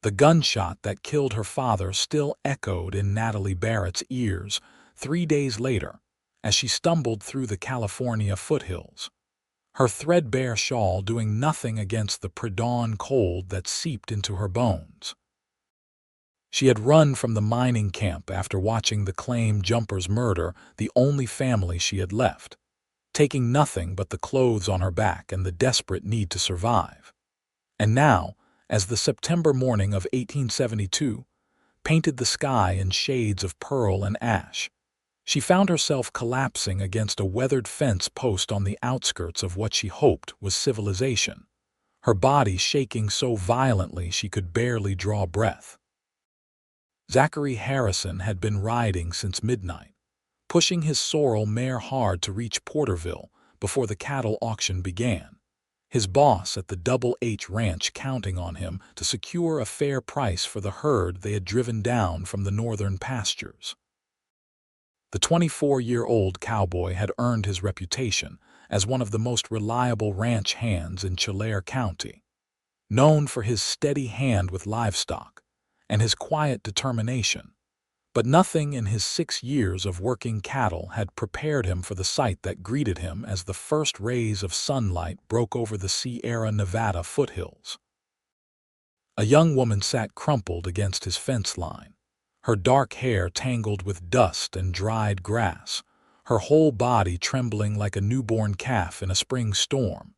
The gunshot that killed her father still echoed in Natalie Barrett's ears 3 days later as she stumbled through the California foothills, her threadbare shawl doing nothing against the pre-dawn cold that seeped into her bones. She had run from the mining camp after watching the claim jumpers murder the only family she had left, taking nothing but the clothes on her back and the desperate need to survive. And now, as the September morning of 1872 painted the sky in shades of pearl and ash, she found herself collapsing against a weathered fence post on the outskirts of what she hoped was civilization, her body shaking so violently she could barely draw breath. Zachary Harrison had been riding since midnight, pushing his sorrel mare hard to reach Porterville before the cattle auction began, his boss at the Double H Ranch counting on him to secure a fair price for the herd they had driven down from the northern pastures. The 24-year-old cowboy had earned his reputation as one of the most reliable ranch hands in Tulare County, known for his steady hand with livestock and his quiet determination. But nothing in his 6 years of working cattle had prepared him for the sight that greeted him as the first rays of sunlight broke over the Sierra Nevada foothills. A young woman sat crumpled against his fence line, her dark hair tangled with dust and dried grass, her whole body trembling like a newborn calf in a spring storm.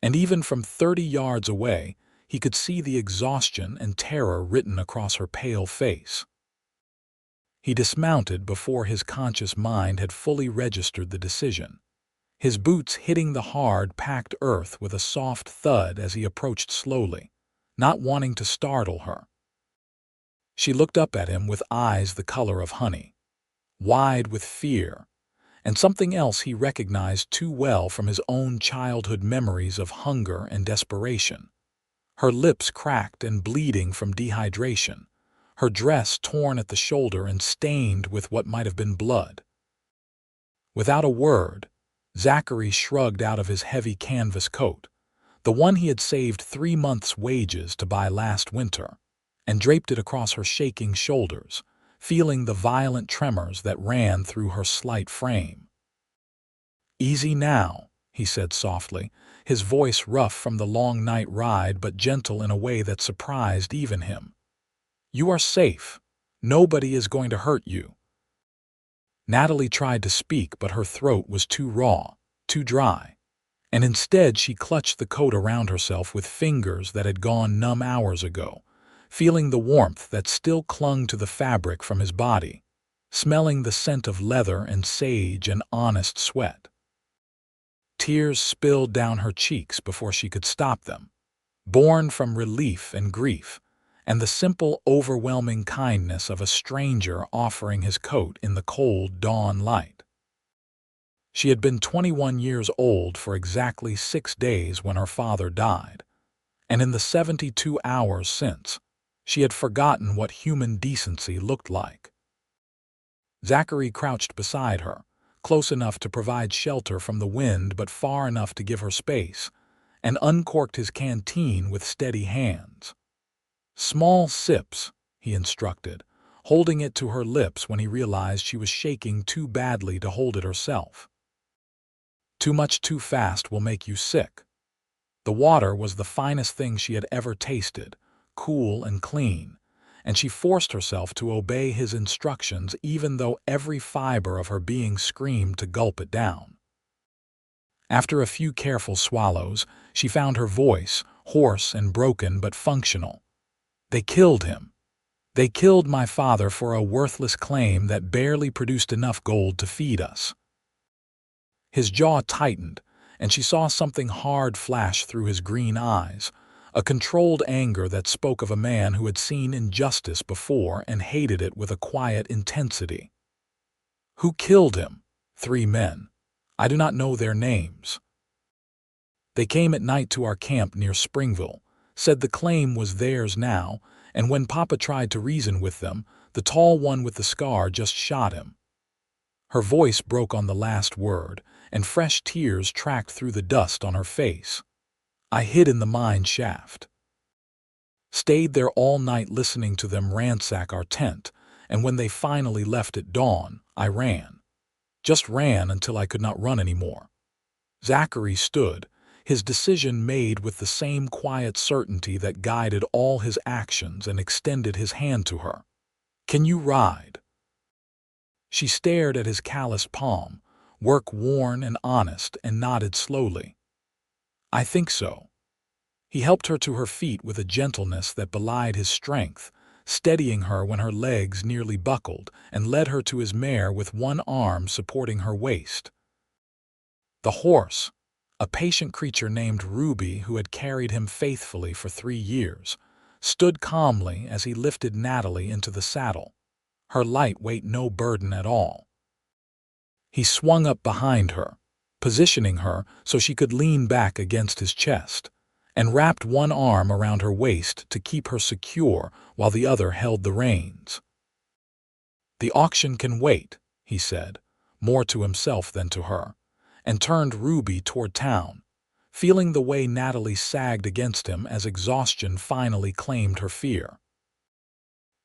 And even from 30 yards away, he could see the exhaustion and terror written across her pale face. He dismounted before his conscious mind had fully registered the decision, his boots hitting the hard, packed earth with a soft thud as he approached slowly, not wanting to startle her. She looked up at him with eyes the color of honey, wide with fear, and something else he recognized too well from his own childhood memories of hunger and desperation. Her lips cracked and bleeding from dehydration, her dress torn at the shoulder and stained with what might have been blood. Without a word, Zachary shrugged out of his heavy canvas coat, the one he had saved 3 months' wages to buy last winter, and draped it across her shaking shoulders, feeling the violent tremors that ran through her slight frame. "Easy now," he said softly, his voice rough from the long night ride but gentle in a way that surprised even him. "You are safe. Nobody is going to hurt you." Natalie tried to speak, but her throat was too raw, too dry, and instead she clutched the coat around herself with fingers that had gone numb hours ago, feeling the warmth that still clung to the fabric from his body, smelling the scent of leather and sage and honest sweat. Tears spilled down her cheeks before she could stop them, born from relief and grief, and the simple, overwhelming kindness of a stranger offering his coat in the cold dawn light. She had been 21 years old for exactly 6 days when her father died, and in the 72 hours since, she had forgotten what human decency looked like. Zachary crouched beside her, close enough to provide shelter from the wind but far enough to give her space, and uncorked his canteen with steady hands. "Small sips," he instructed, holding it to her lips when he realized she was shaking too badly to hold it herself. "Too much too fast will make you sick." The water was the finest thing she had ever tasted, cool and clean, and she forced herself to obey his instructions even though every fiber of her being screamed to gulp it down. After a few careful swallows, she found her voice, hoarse and broken but functional. "They killed him. They killed my father for a worthless claim that barely produced enough gold to feed us." His jaw tightened, and she saw something hard flash through his green eyes, a controlled anger that spoke of a man who had seen injustice before and hated it with a quiet intensity. "Who killed him?" "3 men. I do not know their names. They came at night to our camp near Springville, said the claim was theirs now, and when Papa tried to reason with them, the tall one with the scar just shot him." Her voice broke on the last word, and fresh tears tracked through the dust on her face. "I hid in the mine shaft." Stayed there all night listening to them ransack our tent, and when they finally left at dawn, I ran. Just ran until I could not run anymore. Zachary stood, his decision made with the same quiet certainty that guided all his actions, and extended his hand to her. "Can you ride?" She stared at his calloused palm, work-worn and honest, and nodded slowly. "I think so." He helped her to her feet with a gentleness that belied his strength, steadying her when her legs nearly buckled, and led her to his mare with one arm supporting her waist. The horse, a patient creature named Ruby who had carried him faithfully for 3 years, stood calmly as he lifted Natalie into the saddle, her lightweight no burden at all. He swung up behind her, positioning her so she could lean back against his chest, and wrapped one arm around her waist to keep her secure while the other held the reins. "The auction can wait," he said, more to himself than to her, and turned Ruby toward town, feeling the way Natalie sagged against him as exhaustion finally claimed her fear.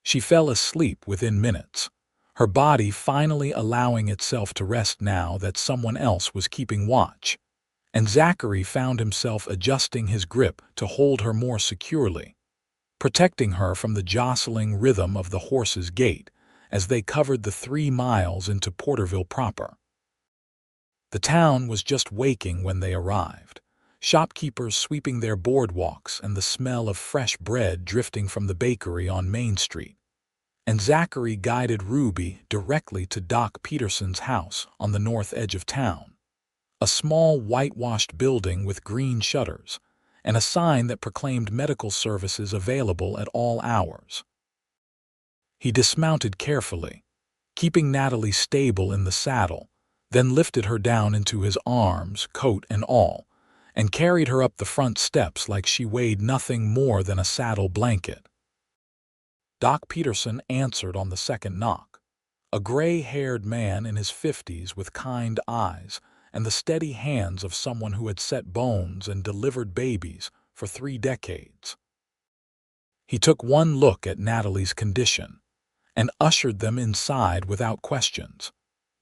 She fell asleep within minutes, her body finally allowing itself to rest now that someone else was keeping watch, and Zachary found himself adjusting his grip to hold her more securely, protecting her from the jostling rhythm of the horse's gait as they covered the 3 miles into Porterville proper. The town was just waking when they arrived, shopkeepers sweeping their boardwalks and the smell of fresh bread drifting from the bakery on Main Street. And Zachary guided Ruby directly to Doc Peterson's house on the north edge of town, a small whitewashed building with green shutters and a sign that proclaimed medical services available at all hours. He dismounted carefully, keeping Natalie stable in the saddle, then lifted her down into his arms, coat and all, and carried her up the front steps like she weighed nothing more than a saddle blanket. Doc Peterson answered on the second knock, a gray-haired man in his 50s with kind eyes and the steady hands of someone who had set bones and delivered babies for 3 decades. He took one look at Natalie's condition and ushered them inside without questions,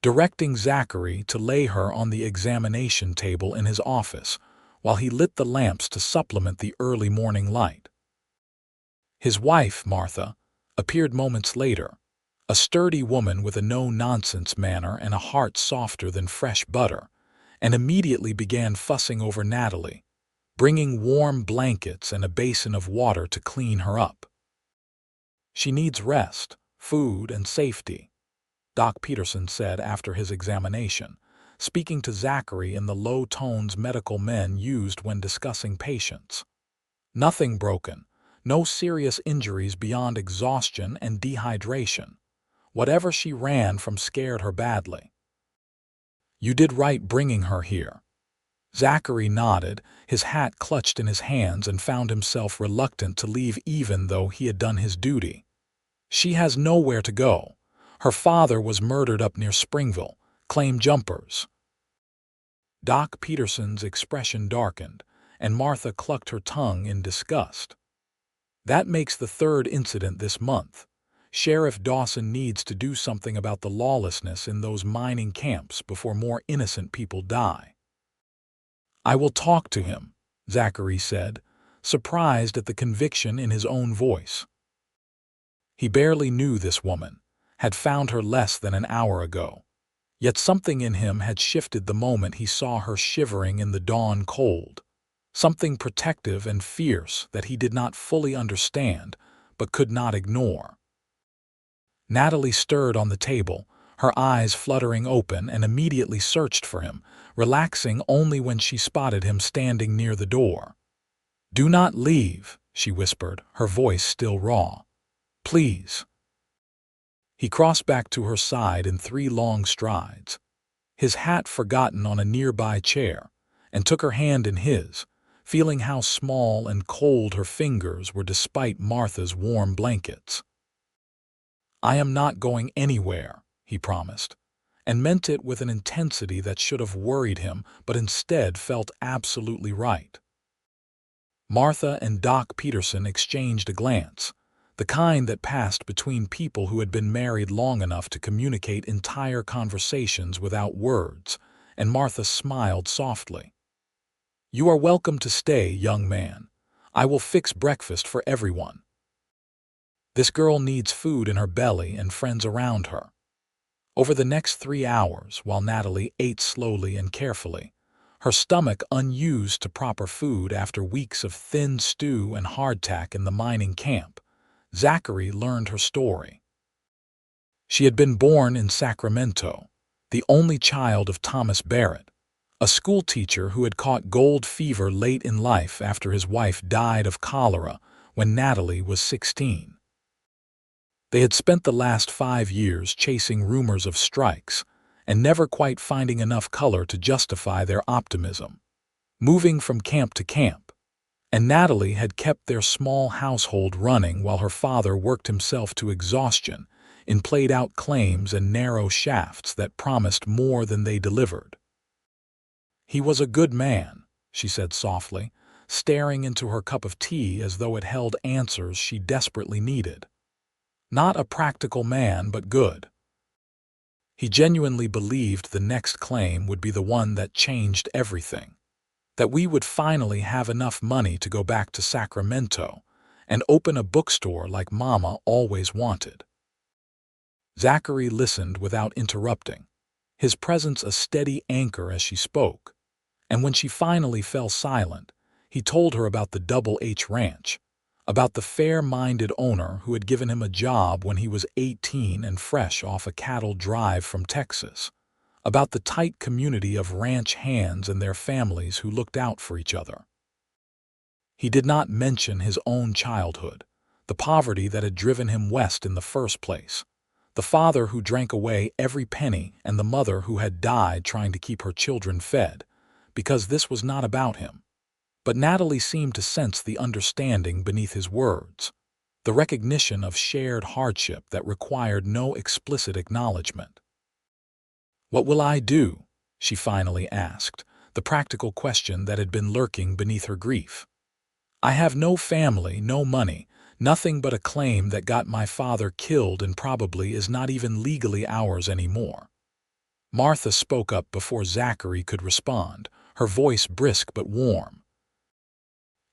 directing Zachary to lay her on the examination table in his office while he lit the lamps to supplement the early morning light. His wife, Martha, appeared moments later, a sturdy woman with a no-nonsense manner and a heart softer than fresh butter, and immediately began fussing over Natalie, bringing warm blankets and a basin of water to clean her up. "She needs rest, food, and safety," Doc Peterson said after his examination, speaking to Zachary in the low tones medical men used when discussing patients. "Nothing broken. No serious injuries beyond exhaustion and dehydration. Whatever she ran from scared her badly. You did right bringing her here." Zachary nodded, his hat clutched in his hands, and found himself reluctant to leave even though he had done his duty. "She has nowhere to go. Her father was murdered up near Springville. Claim jumpers." Doc Peterson's expression darkened, and Martha clucked her tongue in disgust. "That makes the 3rd incident this month. Sheriff Dawson needs to do something about the lawlessness in those mining camps before more innocent people die." "I will talk to him," Zachary said, surprised at the conviction in his own voice. He barely knew this woman, had found her less than an hour ago, yet something in him had shifted the moment he saw her shivering in the dawn cold. Something protective and fierce that he did not fully understand, but could not ignore. Natalie stirred on the table, her eyes fluttering open, and immediately searched for him, relaxing only when she spotted him standing near the door. "Do not leave," she whispered, her voice still raw. "Please." He crossed back to her side in 3 long strides, his hat forgotten on a nearby chair, and took her hand in his, feeling how small and cold her fingers were despite Martha's warm blankets. "I am not going anywhere," he promised, and meant it with an intensity that should have worried him but instead felt absolutely right. Martha and Doc Peterson exchanged a glance, the kind that passed between people who had been married long enough to communicate entire conversations without words, and Martha smiled softly. "You are welcome to stay, young man. I will fix breakfast for everyone. This girl needs food in her belly and friends around her." Over the next 3 hours, while Natalie ate slowly and carefully, her stomach unused to proper food after weeks of thin stew and hardtack in the mining camp, Zachary learned her story. She had been born in Sacramento, the only child of Thomas Barrett, a schoolteacher who had caught gold fever late in life after his wife died of cholera when Natalie was 16. They had spent the last 5 years chasing rumors of strikes and never quite finding enough color to justify their optimism, moving from camp to camp, and Natalie had kept their small household running while her father worked himself to exhaustion in played-out claims and narrow shafts that promised more than they delivered. "He was a good man," she said softly, staring into her cup of tea as though it held answers she desperately needed. "Not a practical man, but good. He genuinely believed the next claim would be the one that changed everything, that we would finally have enough money to go back to Sacramento and open a bookstore like Mama always wanted." Zachary listened without interrupting, his presence a steady anchor as she spoke, and when she finally fell silent, he told her about the Double H Ranch, about the fair-minded owner who had given him a job when he was 18 and fresh off a cattle drive from Texas, about the tight community of ranch hands and their families who looked out for each other. He did not mention his own childhood, the poverty that had driven him west in the first place, the father who drank away every penny and the mother who had died trying to keep her children fed, because this was not about him. But Natalie seemed to sense the understanding beneath his words, the recognition of shared hardship that required no explicit acknowledgement. "What will I do?" she finally asked, the practical question that had been lurking beneath her grief. "I have no family, no money, nothing but a claim that got my father killed and probably is not even legally ours anymore." Martha spoke up before Zachary could respond, her voice brisk but warm.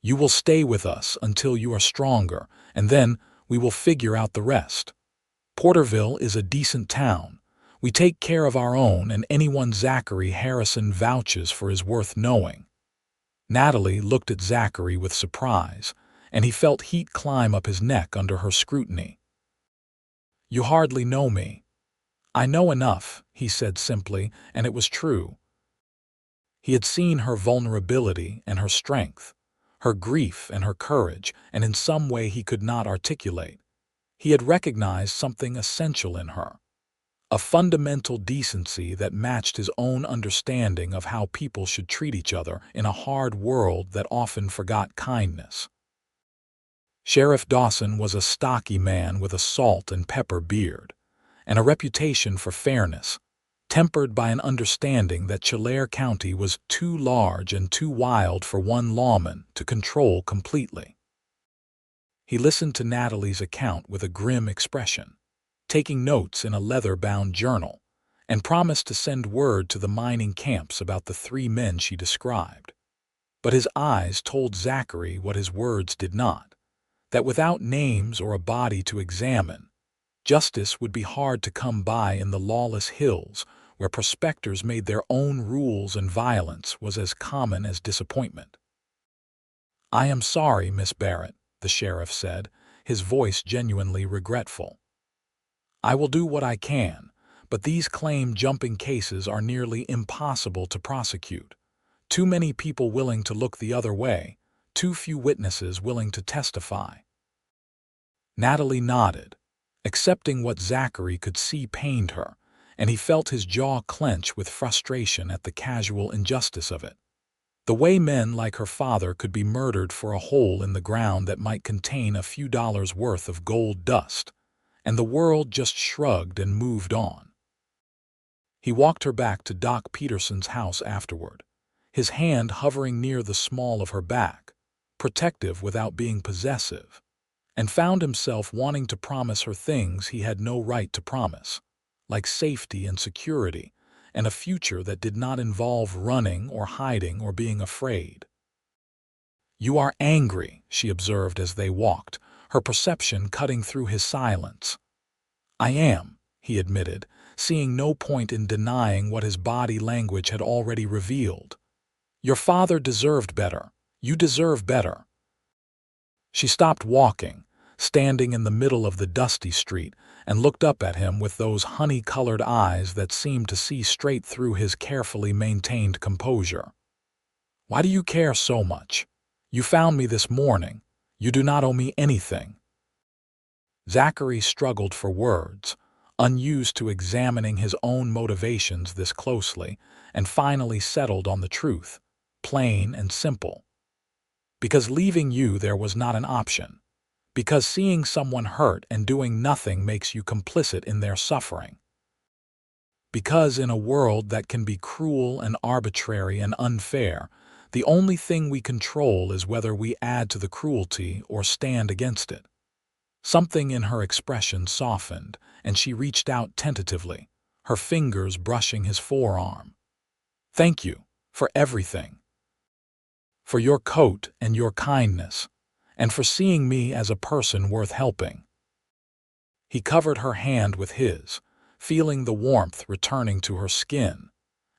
"You will stay with us until you are stronger, and then we will figure out the rest. Porterville is a decent town. We take care of our own, and anyone Zachary Harrison vouches for is worth knowing." Natalie looked at Zachary with surprise, and he felt heat climb up his neck under her scrutiny. "You hardly know me." "I know enough," he said simply, and it was true. He had seen her vulnerability and her strength, her grief and her courage, and in some way he could not articulate. He had recognized something essential in her, a fundamental decency that matched his own understanding of how people should treat each other in a hard world that often forgot kindness. Sheriff Dawson was a stocky man with a salt and pepper beard, and a reputation for fairness, tempered by an understanding that Tulare County was too large and too wild for one lawman to control completely. He listened to Natalie's account with a grim expression, taking notes in a leather-bound journal, and promised to send word to the mining camps about the 3 men she described. But his eyes told Zachary what his words did not, that without names or a body to examine, justice would be hard to come by in the lawless hills where prospectors made their own rules and violence was as common as disappointment. "I am sorry, Miss Barrett," the sheriff said, his voice genuinely regretful. "I will do what I can, but these claim-jumping cases are nearly impossible to prosecute. Too many people willing to look the other way, too few witnesses willing to testify." Natalie nodded, accepting what Zachary could see pained her, and he felt his jaw clench with frustration at the casual injustice of it. The way men like her father could be murdered for a hole in the ground that might contain a few dollars worth of gold dust, and the world just shrugged and moved on. He walked her back to Doc Peterson's house afterward, his hand hovering near the small of her back, protective without being possessive, and found himself wanting to promise her things he had no right to promise, like safety and security, and a future that did not involve running or hiding or being afraid. "You are angry," she observed as they walked, her perception cutting through his silence. "I am," he admitted, seeing no point in denying what his body language had already revealed. "Your father deserved better. You deserve better." She stopped walking, standing in the middle of the dusty street, and looked up at him with those honey-colored eyes that seemed to see straight through his carefully maintained composure. "Why do you care so much? You found me this morning. You do not owe me anything." Zachary struggled for words, unused to examining his own motivations this closely, and finally settled on the truth, plain and simple. "Because leaving you there was not an option. Because seeing someone hurt and doing nothing makes you complicit in their suffering. Because in a world that can be cruel and arbitrary and unfair, the only thing we control is whether we add to the cruelty or stand against it." Something in her expression softened, and she reached out tentatively, her fingers brushing his forearm. "Thank you for everything. For your coat and your kindness, and for seeing me as a person worth helping." He covered her hand with his, feeling the warmth returning to her skin,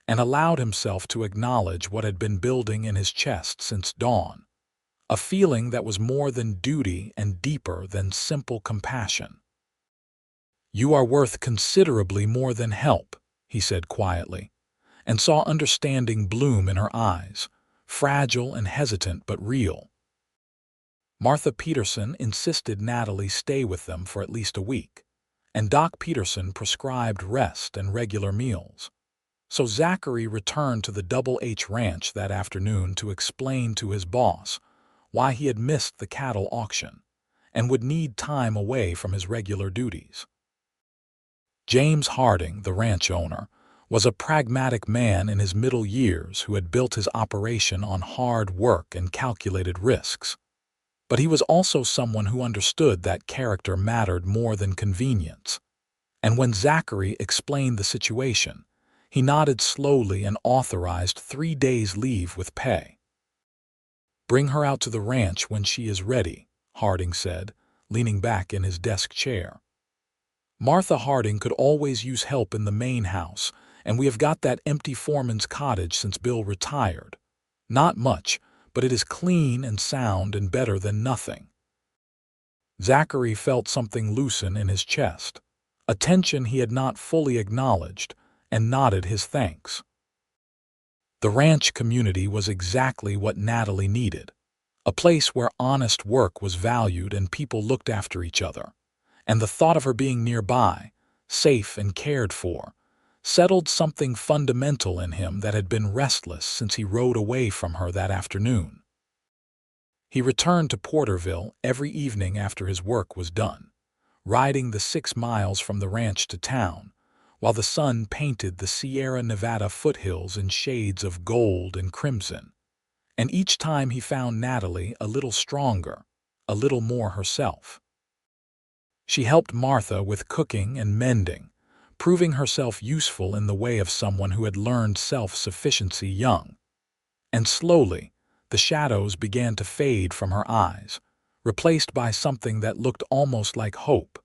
and allowed himself to acknowledge what had been building in his chest since dawn, a feeling that was more than duty and deeper than simple compassion. "You are worth considerably more than help," he said quietly, and saw understanding bloom in her eyes, fragile and hesitant but real. Martha Peterson insisted Natalie stay with them for at least a week, and Doc Peterson prescribed rest and regular meals. So Zachary returned to the Double H Ranch that afternoon to explain to his boss why he had missed the cattle auction and would need time away from his regular duties. James Harding, the ranch owner, was a pragmatic man in his middle years who had built his operation on hard work and calculated risks. But he was also someone who understood that character mattered more than convenience. And when Zachary explained the situation, he nodded slowly and authorized 3 days' leave with pay. "Bring her out to the ranch when she is ready," Harding said, leaning back in his desk chair. "Martha Harding could always use help in the main house, and we have got that empty foreman's cottage since Bill retired. Not much, but it is clean and sound and better than nothing." Zachary felt something loosen in his chest, a tension he had not fully acknowledged, and nodded his thanks. The ranch community was exactly what Natalie needed, a place where honest work was valued and people looked after each other, and the thought of her being nearby, safe and cared for, settled something fundamental in him that had been restless since he rode away from her that afternoon. He returned to Porterville every evening after his work was done, riding the 6 miles from the ranch to town, while the sun painted the Sierra Nevada foothills in shades of gold and crimson. And each time he found Natalie a little stronger, a little more herself. She helped Martha with cooking and mending, proving herself useful in the way of someone who had learned self-sufficiency young. And slowly, the shadows began to fade from her eyes, replaced by something that looked almost like hope.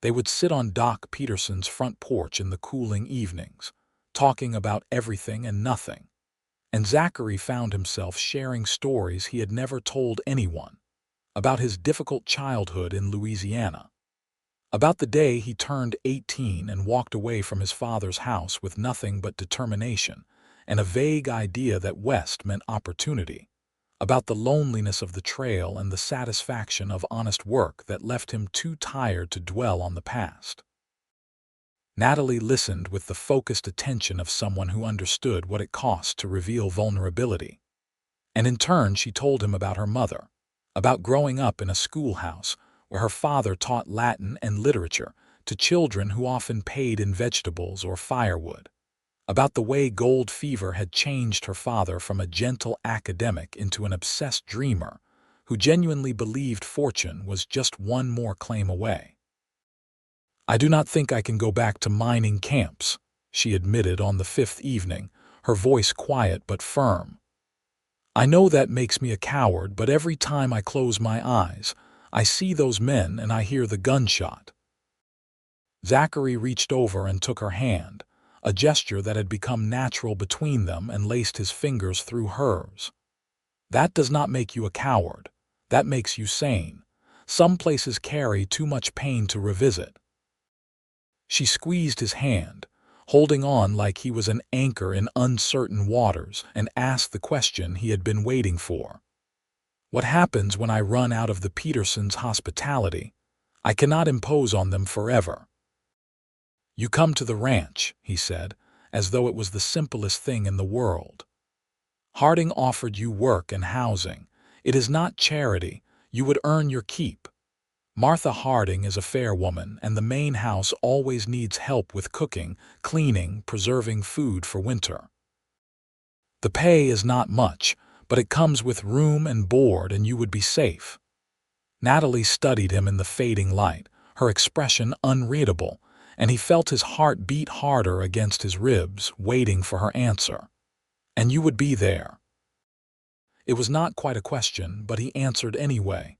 They would sit on Doc Peterson's front porch in the cooling evenings, talking about everything and nothing, and Zachary found himself sharing stories he had never told anyone, about his difficult childhood in Louisiana, about the day he turned 18 and walked away from his father's house with nothing but determination and a vague idea that West meant opportunity, about the loneliness of the trail and the satisfaction of honest work that left him too tired to dwell on the past. Natalie listened with the focused attention of someone who understood what it cost to reveal vulnerability. And in turn she told him about her mother, about growing up in a schoolhouse where her father taught Latin and literature to children who often paid in vegetables or firewood, about the way gold fever had changed her father from a gentle academic into an obsessed dreamer who genuinely believed fortune was just one more claim away. "I do not think I can go back to mining camps," she admitted on the fifth evening, her voice quiet but firm. "I know that makes me a coward, but every time I close my eyes, I see those men and I hear the gunshot." Zachary reached over and took her hand, a gesture that had become natural between them, and laced his fingers through hers. "That does not make you a coward. That makes you sane. Some places carry too much pain to revisit." She squeezed his hand, holding on like he was an anchor in uncertain waters, and asked the question he had been waiting for. "What happens when I run out of the Petersons' hospitality? I cannot impose on them forever." "You come to the ranch," he said, as though it was the simplest thing in the world. "Harding offered you work and housing. It is not charity. You would earn your keep. Martha Harding is a fair woman, and the main house always needs help with cooking, cleaning, preserving food for winter. The pay is not much, but it comes with room and board, and you would be safe." Natalie studied him in the fading light, her expression unreadable, and he felt his heart beat harder against his ribs, waiting for her answer. "And you would be there." It was not quite a question, but he answered anyway.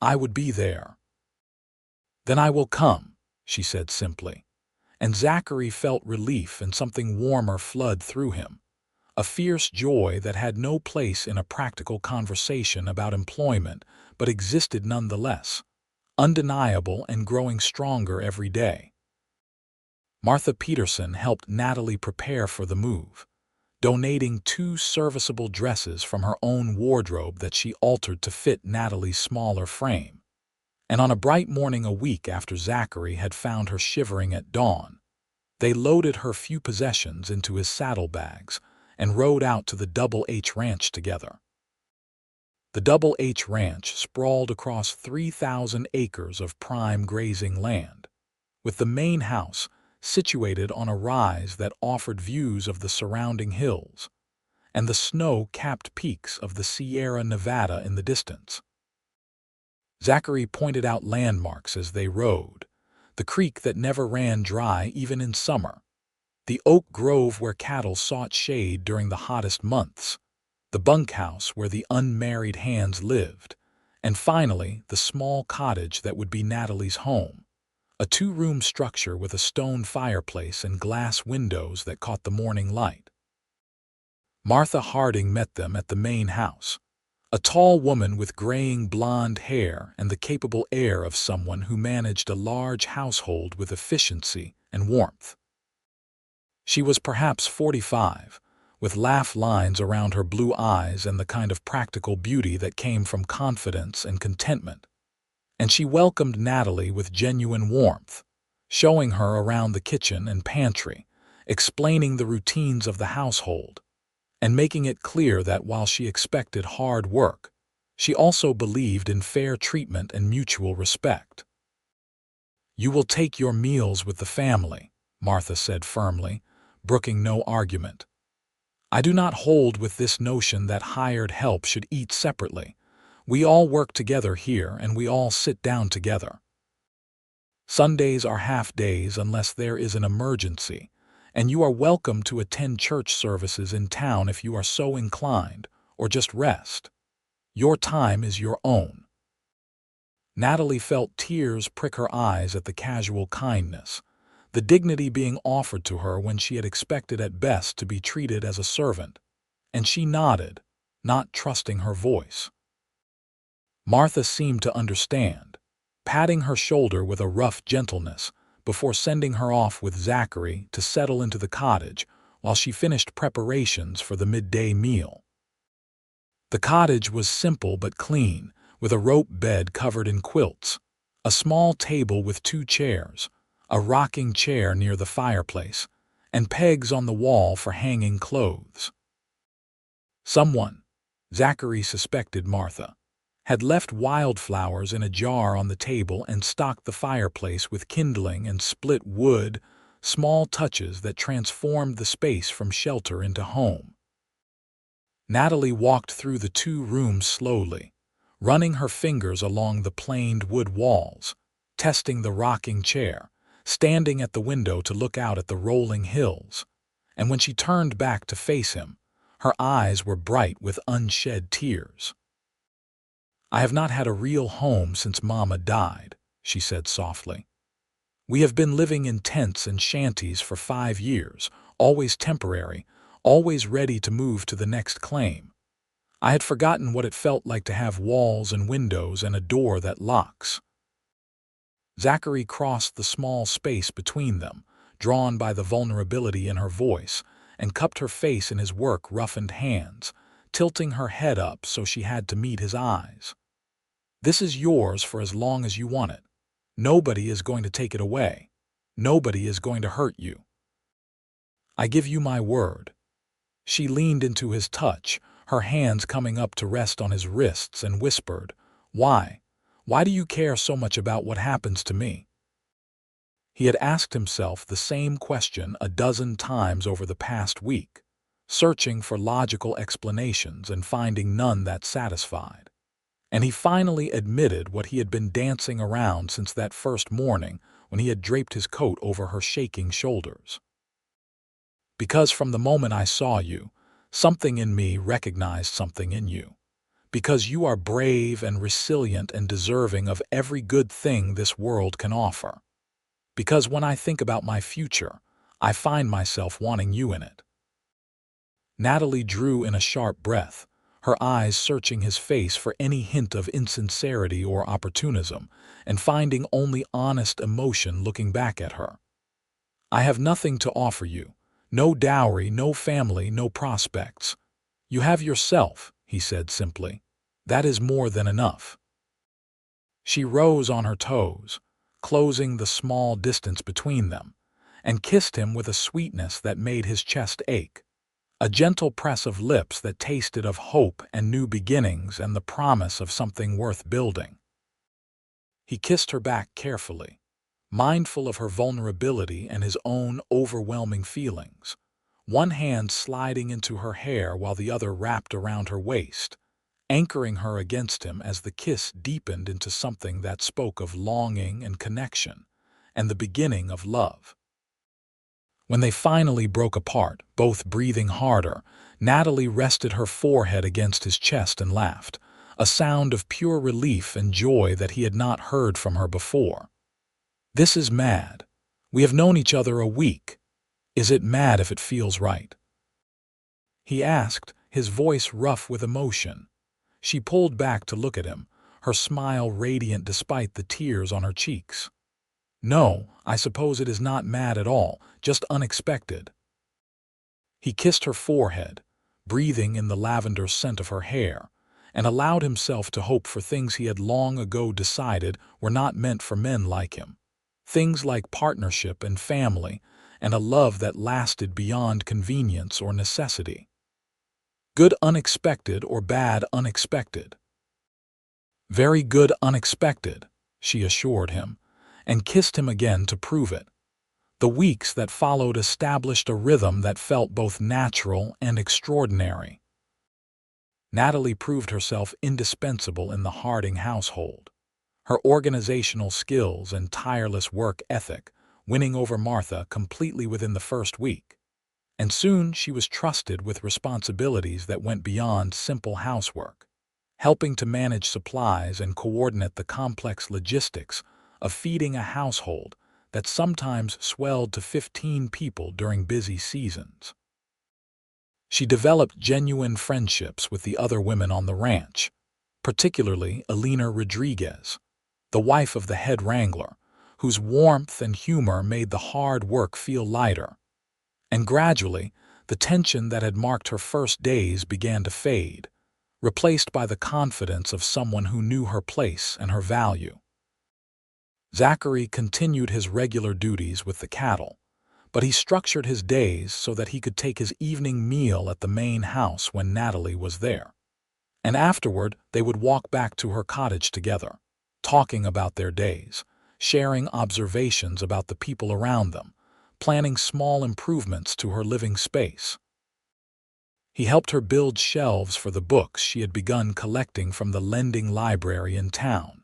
"I would be there." "Then I will come," she said simply. And Zachary felt relief, and something warmer flood through him, a fierce joy that had no place in a practical conversation about employment, but existed nonetheless, undeniable and growing stronger every day. Martha Peterson helped Natalie prepare for the move, donating 2 serviceable dresses from her own wardrobe that she altered to fit Natalie's smaller frame. And on a bright morning a week after Zachary had found her shivering at dawn, they loaded her few possessions into his saddlebags and rode out to the Double H Ranch together. The Double H Ranch sprawled across 3,000 acres of prime grazing land, with the main house situated on a rise that offered views of the surrounding hills and the snow-capped peaks of the Sierra Nevada in the distance. Zachary pointed out landmarks as they rode: the creek that never ran dry even in summer, the oak grove where cattle sought shade during the hottest months, the bunkhouse where the unmarried hands lived, and finally the small cottage that would be Natalie's home, a 2-room structure with a stone fireplace and glass windows that caught the morning light. Martha Harding met them at the main house, a tall woman with graying blonde hair and the capable air of someone who managed a large household with efficiency and warmth. She was perhaps 45, with laugh lines around her blue eyes and the kind of practical beauty that came from confidence and contentment. And she welcomed Natalie with genuine warmth, showing her around the kitchen and pantry, explaining the routines of the household, and making it clear that while she expected hard work, she also believed in fair treatment and mutual respect. "You will take your meals with the family," Martha said firmly, brooking no argument. "I do not hold with this notion that hired help should eat separately. We all work together here, and we all sit down together. Sundays are half days unless there is an emergency, and you are welcome to attend church services in town if you are so inclined, or just rest. Your time is your own." Natalie felt tears prick her eyes at the casual kindness, the dignity being offered to her when she had expected at best to be treated as a servant, and she nodded, not trusting her voice. Martha seemed to understand, patting her shoulder with a rough gentleness before sending her off with Zachary to settle into the cottage while she finished preparations for the midday meal. The cottage was simple but clean, with a rope bed covered in quilts, a small table with 2 chairs, a rocking chair near the fireplace, and pegs on the wall for hanging clothes. Someone, Zachary suspected Martha, had left wildflowers in a jar on the table and stocked the fireplace with kindling and split wood small touches that transformed the space from shelter into home. Natalie walked through the 2 rooms slowly, running her fingers along the planed wood walls, testing the rocking chair, standing at the window to look out at the rolling hills. And when she turned back to face him, her eyes were bright with unshed tears. "I have not had a real home since Mama died," she said softly. "We have been living in tents and shanties for 5 years, always temporary, always ready to move to the next claim. I had forgotten what it felt like to have walls and windows and a door that locks." Zachary crossed the small space between them, drawn by the vulnerability in her voice, and cupped her face in his work-roughened hands, tilting her head up so she had to meet his eyes. "This is yours for as long as you want it. Nobody is going to take it away. Nobody is going to hurt you. I give you my word." She leaned into his touch, her hands coming up to rest on his wrists, and whispered, "Why? Why do you care so much about what happens to me?" He had asked himself the same question a dozen times over the past week, searching for logical explanations and finding none that satisfied. And he finally admitted what he had been dancing around since that first morning when he had draped his coat over her shaking shoulders. "Because from the moment I saw you, something in me recognized something in you. Because you are brave and resilient and deserving of every good thing this world can offer. Because when I think about my future, I find myself wanting you in it." Natalie drew in a sharp breath, her eyes searching his face for any hint of insincerity or opportunism, and finding only honest emotion looking back at her. "I have nothing to offer you. No dowry, no family, no prospects. You have yourself," he said simply. "That is more than enough." She rose on her toes, closing the small distance between them, and kissed him with a sweetness that made his chest ache, a gentle press of lips that tasted of hope and new beginnings and the promise of something worth building. He kissed her back carefully, mindful of her vulnerability and his own overwhelming feelings, one hand sliding into her hair while the other wrapped around her waist, anchoring her against him as the kiss deepened into something that spoke of longing and connection, and the beginning of love. When they finally broke apart, both breathing harder, Natalie rested her forehead against his chest and laughed, a sound of pure relief and joy that he had not heard from her before. "This is mad. We have known each other a week. Is it mad if it feels right?" he asked, his voice rough with emotion. She pulled back to look at him, her smile radiant despite the tears on her cheeks. "No, I suppose it is not mad at all, just unexpected." He kissed her forehead, breathing in the lavender scent of her hair, and allowed himself to hope for things he had long ago decided were not meant for men like him. Things like partnership and family, and a love that lasted beyond convenience or necessity. Good unexpected or bad unexpected? "Very good unexpected," she assured him, and kissed him again to prove it. The weeks that followed established a rhythm that felt both natural and extraordinary. Natalie proved herself indispensable in the Harding household. Her organizational skills and tireless work ethic winning over Martha completely within the first week. And soon she was trusted with responsibilities that went beyond simple housework, helping to manage supplies and coordinate the complex logistics of feeding a household that sometimes swelled to 15 people during busy seasons. She developed genuine friendships with the other women on the ranch, particularly Elena Rodriguez, the wife of the head wrangler, whose warmth and humor made the hard work feel lighter. And gradually, the tension that had marked her first days began to fade, replaced by the confidence of someone who knew her place and her value. Zachary continued his regular duties with the cattle, but he structured his days so that he could take his evening meal at the main house when Natalie was there. And afterward, they would walk back to her cottage together, talking about their days, sharing observations about the people around them, planning small improvements to her living space. He helped her build shelves for the books she had begun collecting from the lending library in town,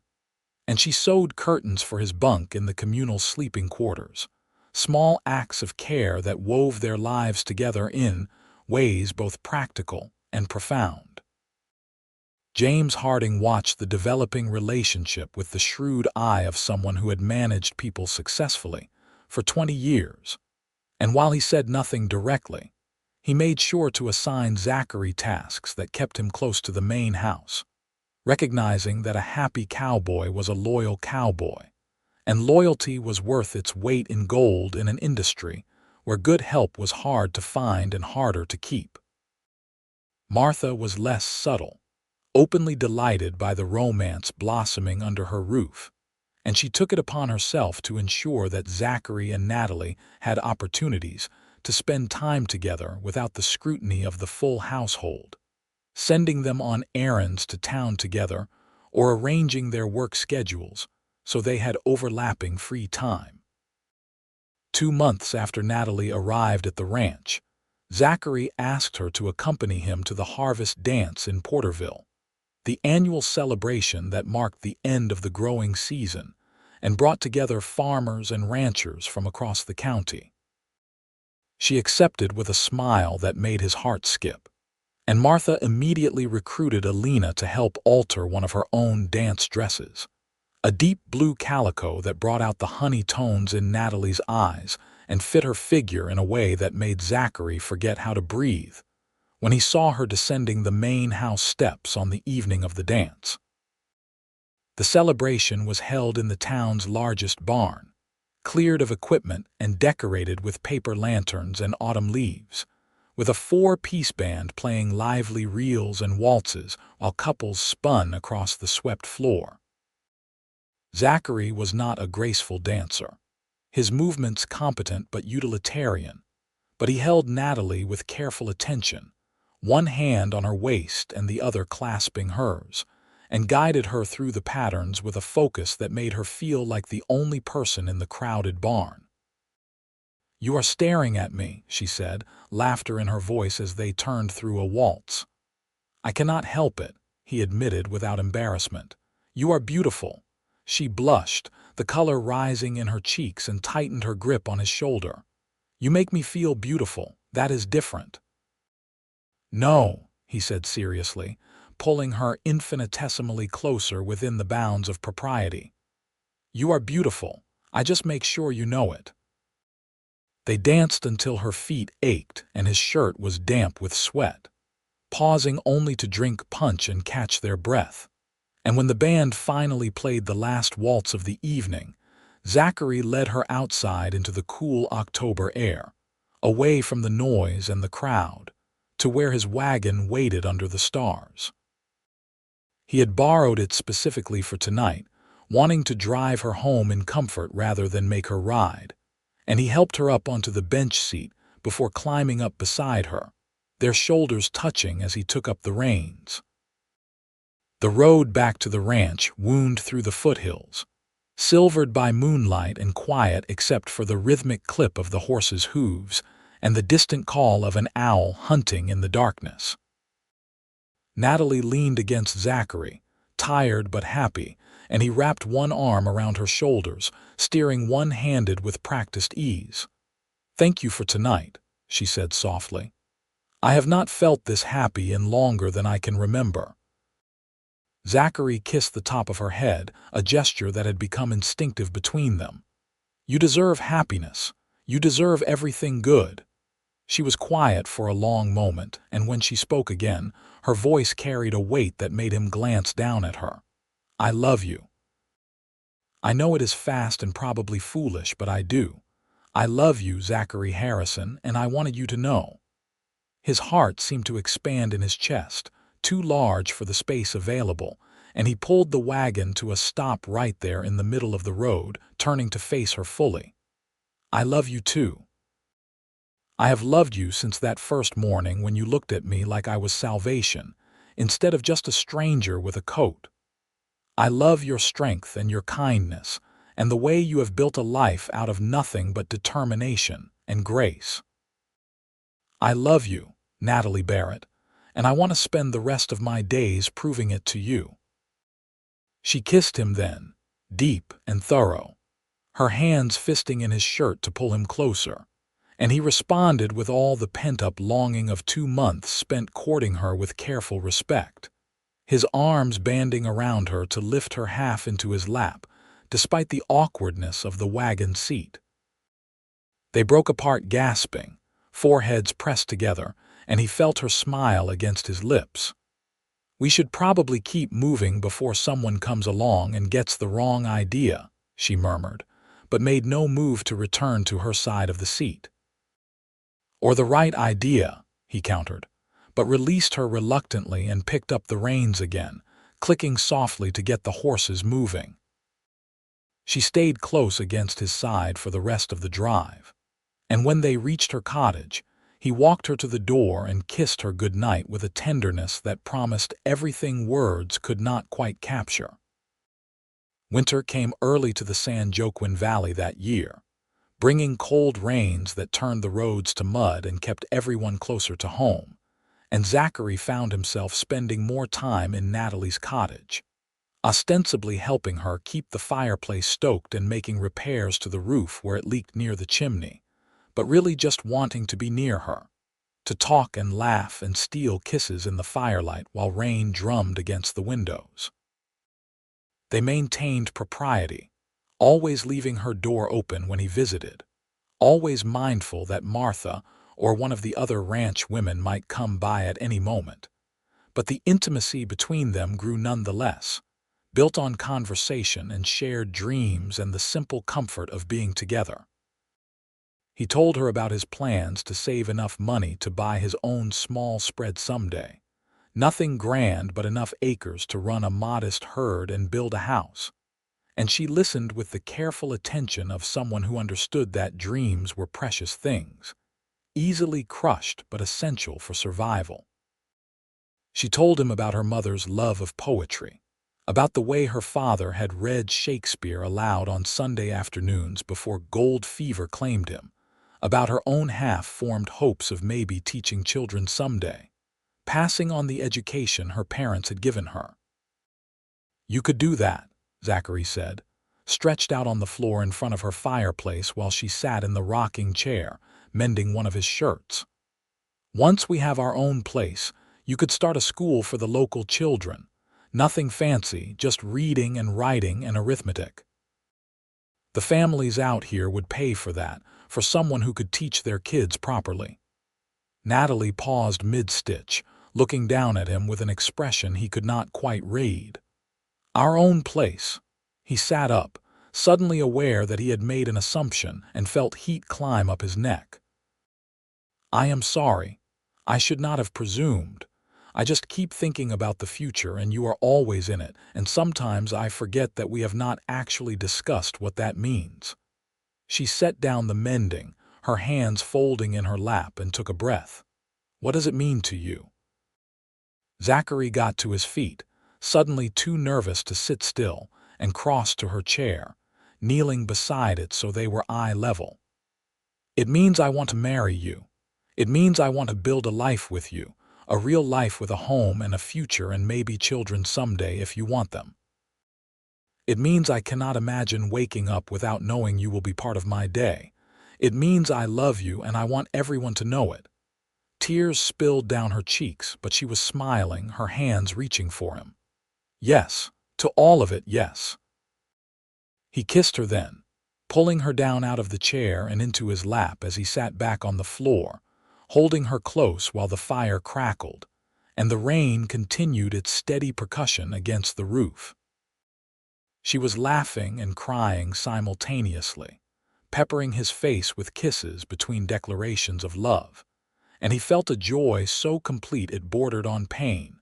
and she sewed curtains for his bunk in the communal sleeping quarters, small acts of care that wove their lives together in ways both practical and profound. James Harding watched the developing relationship with the shrewd eye of someone who had managed people successfully for 20 years, and while he said nothing directly, he made sure to assign Zachary tasks that kept him close to the main house, recognizing that a happy cowboy was a loyal cowboy, and loyalty was worth its weight in gold in an industry where good help was hard to find and harder to keep. Martha was less subtle, openly delighted by the romance blossoming under her roof, and she took it upon herself to ensure that Zachary and Natalie had opportunities to spend time together without the scrutiny of the full household, sending them on errands to town together or arranging their work schedules so they had overlapping free time. 2 months after Natalie arrived at the ranch, Zachary asked her to accompany him to the harvest dance in Porterville, the annual celebration that marked the end of the growing season and brought together farmers and ranchers from across the county. She accepted with a smile that made his heart skip, and Martha immediately recruited Alina to help alter one of her own dance dresses, a deep blue calico that brought out the honey tones in Natalie's eyes and fit her figure in a way that made Zachary forget how to breathe when he saw her descending the main house steps on the evening of the dance. The celebration was held in the town's largest barn, cleared of equipment and decorated with paper lanterns and autumn leaves, with a 4-piece band playing lively reels and waltzes while couples spun across the swept floor. Zachary was not a graceful dancer, his movements competent but utilitarian, but he held Natalie with careful attention, one hand on her waist and the other clasping hers, and guided her through the patterns with a focus that made her feel like the only person in the crowded barn. "You are staring at me," she said, laughter in her voice as they turned through a waltz. "I cannot help it," he admitted without embarrassment. "You are beautiful." She blushed, the color rising in her cheeks, and tightened her grip on his shoulder. "You make me feel beautiful. That is different." "No," he said seriously, pulling her infinitesimally closer within the bounds of propriety. "You are beautiful. I just make sure you know it." They danced until her feet ached and his shirt was damp with sweat, pausing only to drink punch and catch their breath. And when the band finally played the last waltz of the evening, Zachary led her outside into the cool October air, away from the noise and the crowd, to where his wagon waited under the stars. He had borrowed it specifically for tonight, wanting to drive her home in comfort rather than make her ride, and he helped her up onto the bench seat before climbing up beside her, their shoulders touching as he took up the reins. The road back to the ranch wound through the foothills, silvered by moonlight and quiet except for the rhythmic clip of the horse's hooves and the distant call of an owl hunting in the darkness. Natalie leaned against Zachary, tired but happy, and he wrapped one arm around her shoulders, steering one-handed with practiced ease. "Thank you for tonight," she said softly. "I have not felt this happy in longer than I can remember." Zachary kissed the top of her head, a gesture that had become instinctive between them. "You deserve happiness. You deserve everything good." She was quiet for a long moment, and when she spoke again, her voice carried a weight that made him glance down at her. "I love you. I know it is fast and probably foolish, but I do. I love you, Zachary Harrison, and I wanted you to know." His heart seemed to expand in his chest, too large for the space available, and he pulled the wagon to a stop right there in the middle of the road, turning to face her fully. "I love you too. I have loved you since that first morning when you looked at me like I was salvation, instead of just a stranger with a coat. I love your strength and your kindness, and the way you have built a life out of nothing but determination, and grace. I love you, Natalie Barrett, and I want to spend the rest of my days proving it to you. She kissed him then, deep and thorough, her hands fisting in his shirt to pull him closer, and he responded with all the pent-up longing of 2 months spent courting her with careful respect, his arms banding around her to lift her half into his lap, despite the awkwardness of the wagon seat. They broke apart gasping, foreheads pressed together, and he felt her smile against his lips. We should probably keep moving before someone comes along and gets the wrong idea, she murmured, but made no move to return to her side of the seat. Or the right idea, he countered, but released her reluctantly and picked up the reins again, clicking softly to get the horses moving. She stayed close against his side for the rest of the drive, and when they reached her cottage, he walked her to the door and kissed her good night with a tenderness that promised everything words could not quite capture. Winter came early to the San Joaquin Valley that year, bringing cold rains that turned the roads to mud and kept everyone closer to home, and Zachary found himself spending more time in Natalie's cottage, ostensibly helping her keep the fireplace stoked and making repairs to the roof where it leaked near the chimney, but really just wanting to be near her, to talk and laugh and steal kisses in the firelight while rain drummed against the windows. They maintained propriety, always leaving her door open when he visited, always mindful that Martha or one of the other ranch women might come by at any moment. But the intimacy between them grew nonetheless, built on conversation and shared dreams and the simple comfort of being together. He told her about his plans to save enough money to buy his own small spread someday. Nothing grand but enough acres to run a modest herd and build a house. And she listened with the careful attention of someone who understood that dreams were precious things, easily crushed but essential for survival. She told him about her mother's love of poetry, about the way her father had read Shakespeare aloud on Sunday afternoons before gold fever claimed him, about her own half-formed hopes of maybe teaching children someday, passing on the education her parents had given her. "You could do that," Zachary said, stretched out on the floor in front of her fireplace while she sat in the rocking chair, mending one of his shirts. "Once we have our own place, you could start a school for the local children. Nothing fancy, just reading and writing and arithmetic. The families out here would pay for that, for someone who could teach their kids properly." Natalie paused mid-stitch, looking down at him with an expression he could not quite read. "Our own place." He sat up, suddenly aware that he had made an assumption and felt heat climb up his neck. "I am sorry. I should not have presumed. I just keep thinking about the future and you are always in it, and sometimes I forget that we have not actually discussed what that means." She set down the mending, her hands folding in her lap, and took a breath. "What does it mean to you?" Zachary got to his feet, suddenly too nervous to sit still, and crossed to her chair, kneeling beside it so they were eye level. "It means I want to marry you. It means I want to build a life with you, a real life with a home and a future and maybe children someday if you want them. It means I cannot imagine waking up without knowing you will be part of my day. It means I love you and I want everyone to know it." Tears spilled down her cheeks, but she was smiling, her hands reaching for him. "Yes, to all of it, yes." He kissed her then, pulling her down out of the chair and into his lap as he sat back on the floor, holding her close while the fire crackled, and the rain continued its steady percussion against the roof. She was laughing and crying simultaneously, peppering his face with kisses between declarations of love, and he felt a joy so complete it bordered on pain,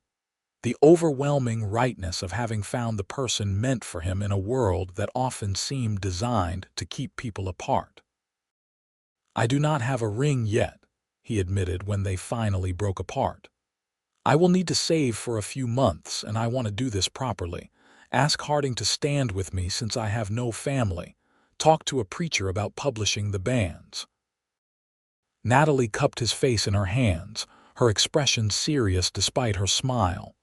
the overwhelming rightness of having found the person meant for him in a world that often seemed designed to keep people apart. "I do not have a ring yet," he admitted when they finally broke apart. "I will need to save for a few months, and I want to do this properly. Ask Harding to stand with me since I have no family. Talk to a preacher about publishing the bands." Natalie cupped his face in her hands, her expression serious despite her smile.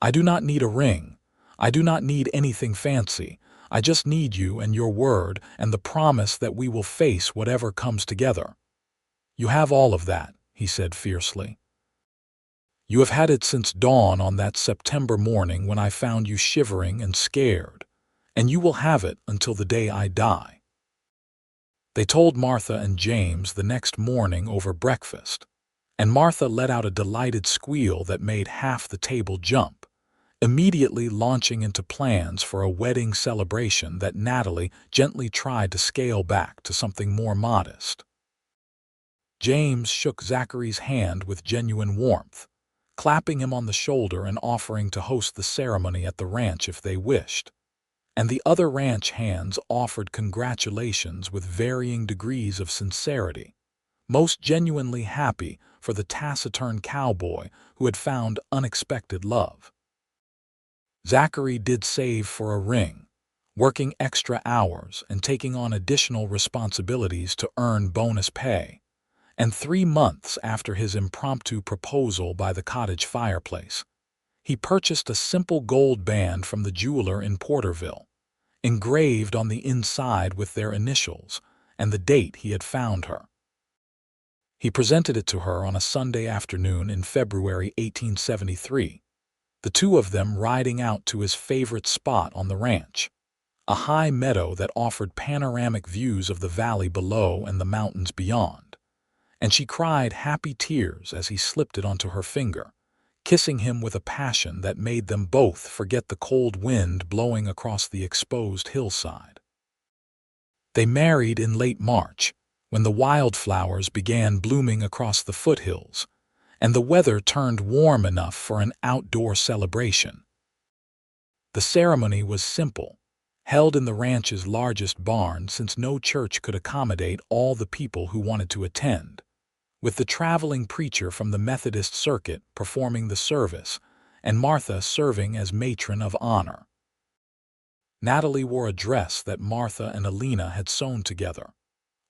"I do not need a ring. I do not need anything fancy. I just need you and your word and the promise that we will face whatever comes together." "You have all of that," he said fiercely. "You have had it since dawn on that September morning when I found you shivering and scared, and you will have it until the day I die." They told Martha and James the next morning over breakfast, and Martha let out a delighted squeal that made half the table jump, immediately launching into plans for a wedding celebration that Natalie gently tried to scale back to something more modest. James shook Zachary's hand with genuine warmth, clapping him on the shoulder and offering to host the ceremony at the ranch if they wished. And the other ranch hands offered congratulations with varying degrees of sincerity, most genuinely happy for the taciturn cowboy who had found unexpected love. Zachary did save for a ring, working extra hours and taking on additional responsibilities to earn bonus pay. And 3 months after his impromptu proposal by the cottage fireplace, he purchased a simple gold band from the jeweler in Porterville, engraved on the inside with their initials and the date he had found her. He presented it to her on a Sunday afternoon in February 1873, the two of them riding out to his favorite spot on the ranch, a high meadow that offered panoramic views of the valley below and the mountains beyond. And she cried happy tears as he slipped it onto her finger, kissing him with a passion that made them both forget the cold wind blowing across the exposed hillside. They married in late March, when the wildflowers began blooming across the foothills, and the weather turned warm enough for an outdoor celebration. The ceremony was simple, held in the ranch's largest barn since no church could accommodate all the people who wanted to attend, with the traveling preacher from the Methodist circuit performing the service and Martha serving as matron of honor. Natalie wore a dress that Martha and Alina had sewn together,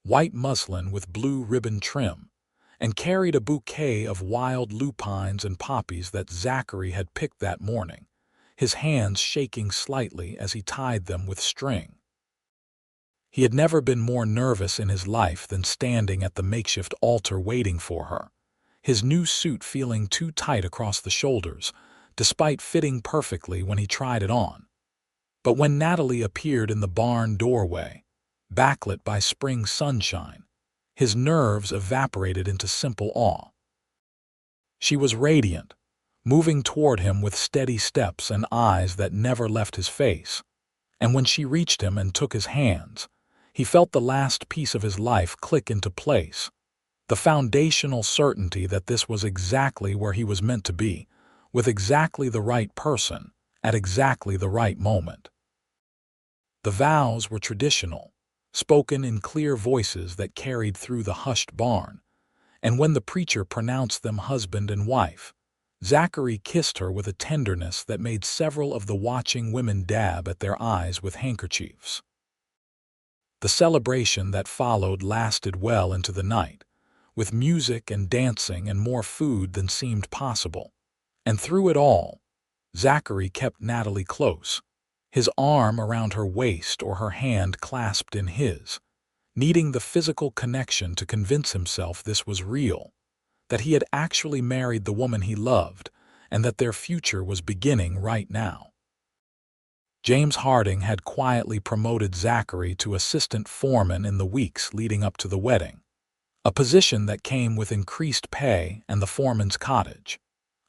white muslin with blue ribbon trim, and carried a bouquet of wild lupines and poppies that Zachary had picked that morning, his hands shaking slightly as he tied them with string. He had never been more nervous in his life than standing at the makeshift altar waiting for her, his new suit feeling too tight across the shoulders, despite fitting perfectly when he tried it on. But when Natalie appeared in the barn doorway, backlit by spring sunshine, his nerves evaporated into simple awe. She was radiant, moving toward him with steady steps and eyes that never left his face, and when she reached him and took his hands, he felt the last piece of his life click into place, the foundational certainty that this was exactly where he was meant to be, with exactly the right person, at exactly the right moment. The vows were traditional, spoken in clear voices that carried through the hushed barn, and when the preacher pronounced them husband and wife, Zachary kissed her with a tenderness that made several of the watching women dab at their eyes with handkerchiefs. The celebration that followed lasted well into the night, with music and dancing and more food than seemed possible. And through it all, Zachary kept Natalie close, his arm around her waist or her hand clasped in his, needing the physical connection to convince himself this was real, that he had actually married the woman he loved, and that their future was beginning right now. James Harding had quietly promoted Zachary to assistant foreman in the weeks leading up to the wedding, a position that came with increased pay and the foreman's cottage,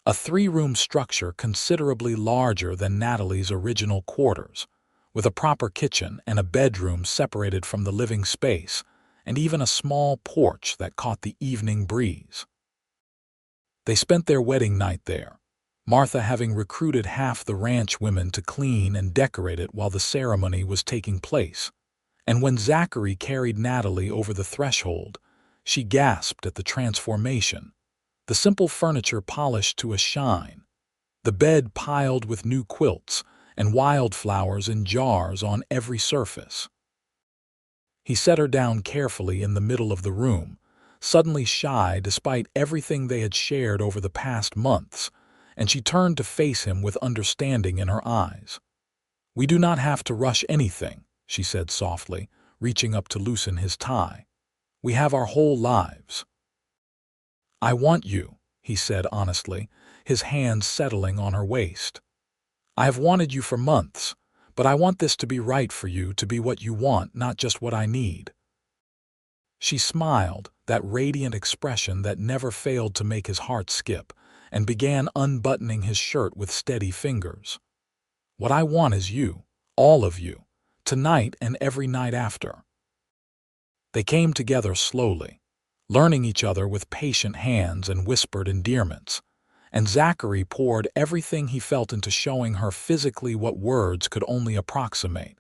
a 3-room structure considerably larger than Natalie's original quarters, with a proper kitchen and a bedroom separated from the living space, and even a small porch that caught the evening breeze. They spent their wedding night there, Martha having recruited half the ranch women to clean and decorate it while the ceremony was taking place, and when Zachary carried Natalie over the threshold, she gasped at the transformation, the simple furniture polished to a shine, the bed piled with new quilts and wildflowers in jars on every surface. He set her down carefully in the middle of the room, suddenly shy despite everything they had shared over the past months, and she turned to face him with understanding in her eyes. "We do not have to rush anything," she said softly, reaching up to loosen his tie. "We have our whole lives." "I want you," he said honestly, his hands settling on her waist. "I have wanted you for months, but I want this to be right for you, to be what you want, not just what I need." She smiled, that radiant expression that never failed to make his heart skip, and began unbuttoning his shirt with steady fingers. "What I want is you, all of you, tonight and every night after." They came together slowly, learning each other with patient hands and whispered endearments, and Zachary poured everything he felt into showing her physically what words could only approximate: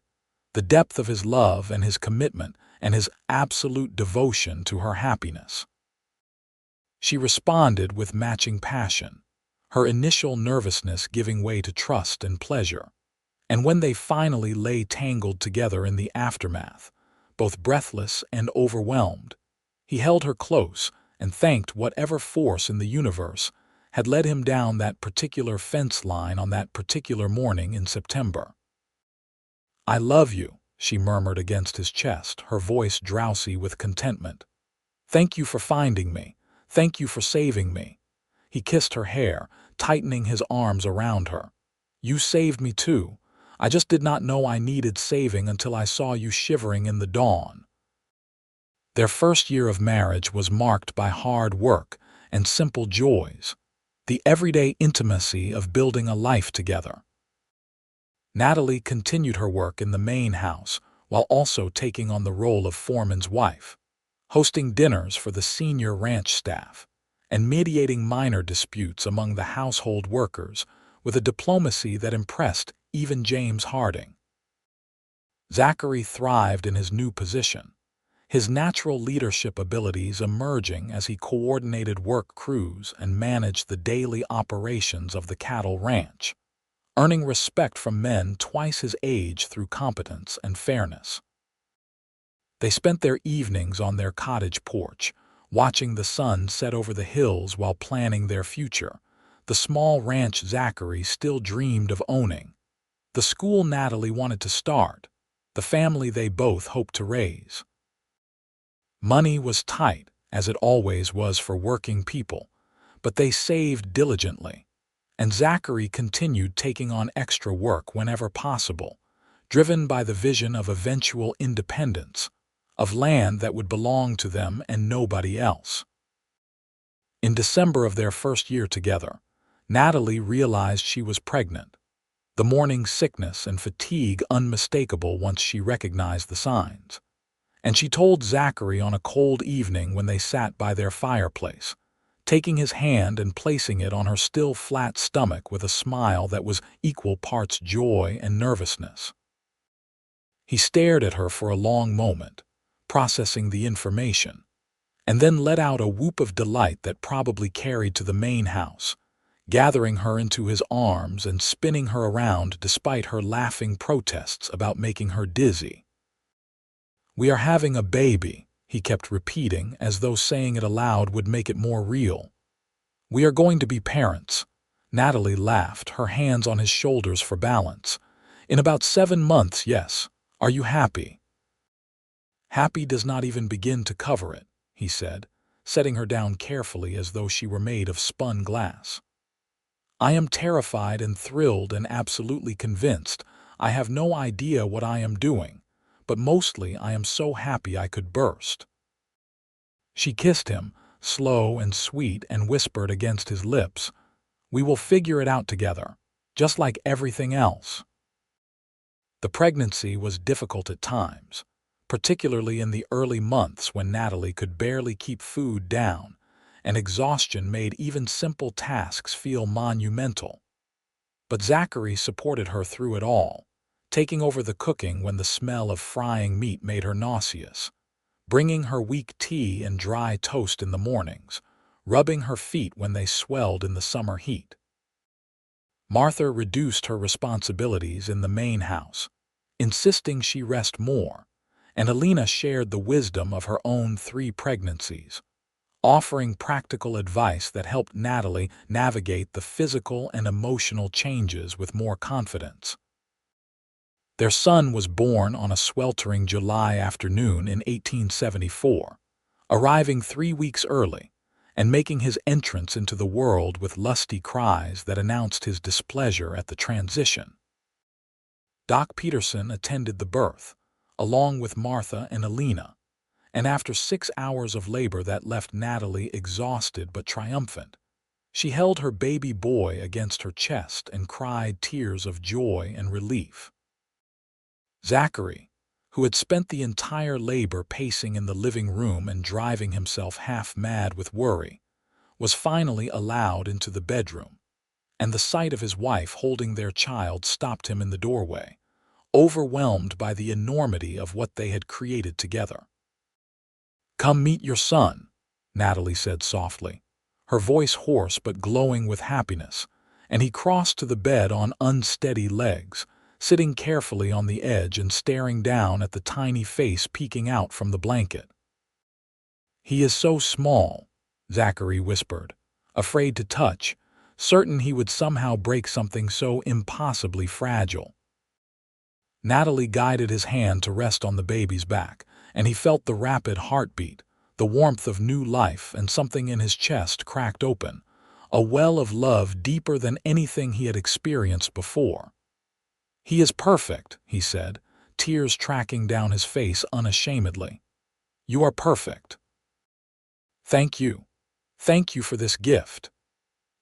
the depth of his love and his commitment and his absolute devotion to her happiness. She responded with matching passion, her initial nervousness giving way to trust and pleasure. And when they finally lay tangled together in the aftermath, both breathless and overwhelmed, he held her close and thanked whatever force in the universe had led him down that particular fence line on that particular morning in September. "I love you," she murmured against his chest, her voice drowsy with contentment. "Thank you for finding me. Thank you for saving me." He kissed her hair, tightening his arms around her. "You saved me too. I just did not know I needed saving until I saw you shivering in the dawn." Their first year of marriage was marked by hard work and simple joys, the everyday intimacy of building a life together. Natalie continued her work in the main house while also taking on the role of foreman's wife, hosting dinners for the senior ranch staff, and mediating minor disputes among the household workers with a diplomacy that impressed even James Harding. Zachary thrived in his new position, his natural leadership abilities emerging as he coordinated work crews and managed the daily operations of the cattle ranch, earning respect from men twice his age through competence and fairness. They spent their evenings on their cottage porch, watching the sun set over the hills while planning their future, the small ranch Zachary still dreamed of owning, the school Natalie wanted to start, the family they both hoped to raise. Money was tight, as it always was for working people, but they saved diligently, and Zachary continued taking on extra work whenever possible, driven by the vision of eventual independence, of land that would belong to them and nobody else. In December of their first year together, Natalie realized she was pregnant, the morning sickness and fatigue unmistakable once she recognized the signs. And she told Zachary on a cold evening when they sat by their fireplace, taking his hand and placing it on her still flat stomach with a smile that was equal parts joy and nervousness. He stared at her for a long moment, processing the information, and then let out a whoop of delight that probably carried to the main house, gathering her into his arms and spinning her around despite her laughing protests about making her dizzy. "We are having a baby," he kept repeating as though saying it aloud would make it more real. "We are going to be parents." Natalie laughed, her hands on his shoulders for balance. "In about 7 months, yes. Are you happy?" "Happy does not even begin to cover it," he said, setting her down carefully as though she were made of spun glass. "I am terrified and thrilled and absolutely convinced. I have no idea what I am doing, but mostly I am so happy I could burst." She kissed him, slow and sweet, and whispered against his lips, "We will figure it out together, just like everything else." The pregnancy was difficult at times, particularly in the early months when Natalie could barely keep food down, and exhaustion made even simple tasks feel monumental. But Zachary supported her through it all, taking over the cooking when the smell of frying meat made her nauseous, bringing her weak tea and dry toast in the mornings, rubbing her feet when they swelled in the summer heat. Martha reduced her responsibilities in the main house, insisting she rest more, and Alina shared the wisdom of her own 3 pregnancies, offering practical advice that helped Natalie navigate the physical and emotional changes with more confidence. Their son was born on a sweltering July afternoon in 1874, arriving 3 weeks early and making his entrance into the world with lusty cries that announced his displeasure at the transition. Doc Peterson attended the birth, along with Martha and Alina, and after 6 hours of labor that left Natalie exhausted but triumphant, she held her baby boy against her chest and cried tears of joy and relief. Zachary, who had spent the entire labor pacing in the living room and driving himself half-mad with worry, was finally allowed into the bedroom, and the sight of his wife holding their child stopped him in the doorway, overwhelmed by the enormity of what they had created together. "Come meet your son," Natalie said softly, her voice hoarse but glowing with happiness, and he crossed to the bed on unsteady legs, sitting carefully on the edge and staring down at the tiny face peeking out from the blanket. "He is so small," Zachary whispered, afraid to touch, certain he would somehow break something so impossibly fragile. Natalie guided his hand to rest on the baby's back, and he felt the rapid heartbeat, the warmth of new life, and something in his chest cracked open, a well of love deeper than anything he had experienced before. "He is perfect," he said, tears tracking down his face unashamedly. "You are perfect." "Thank you. Thank you for this gift."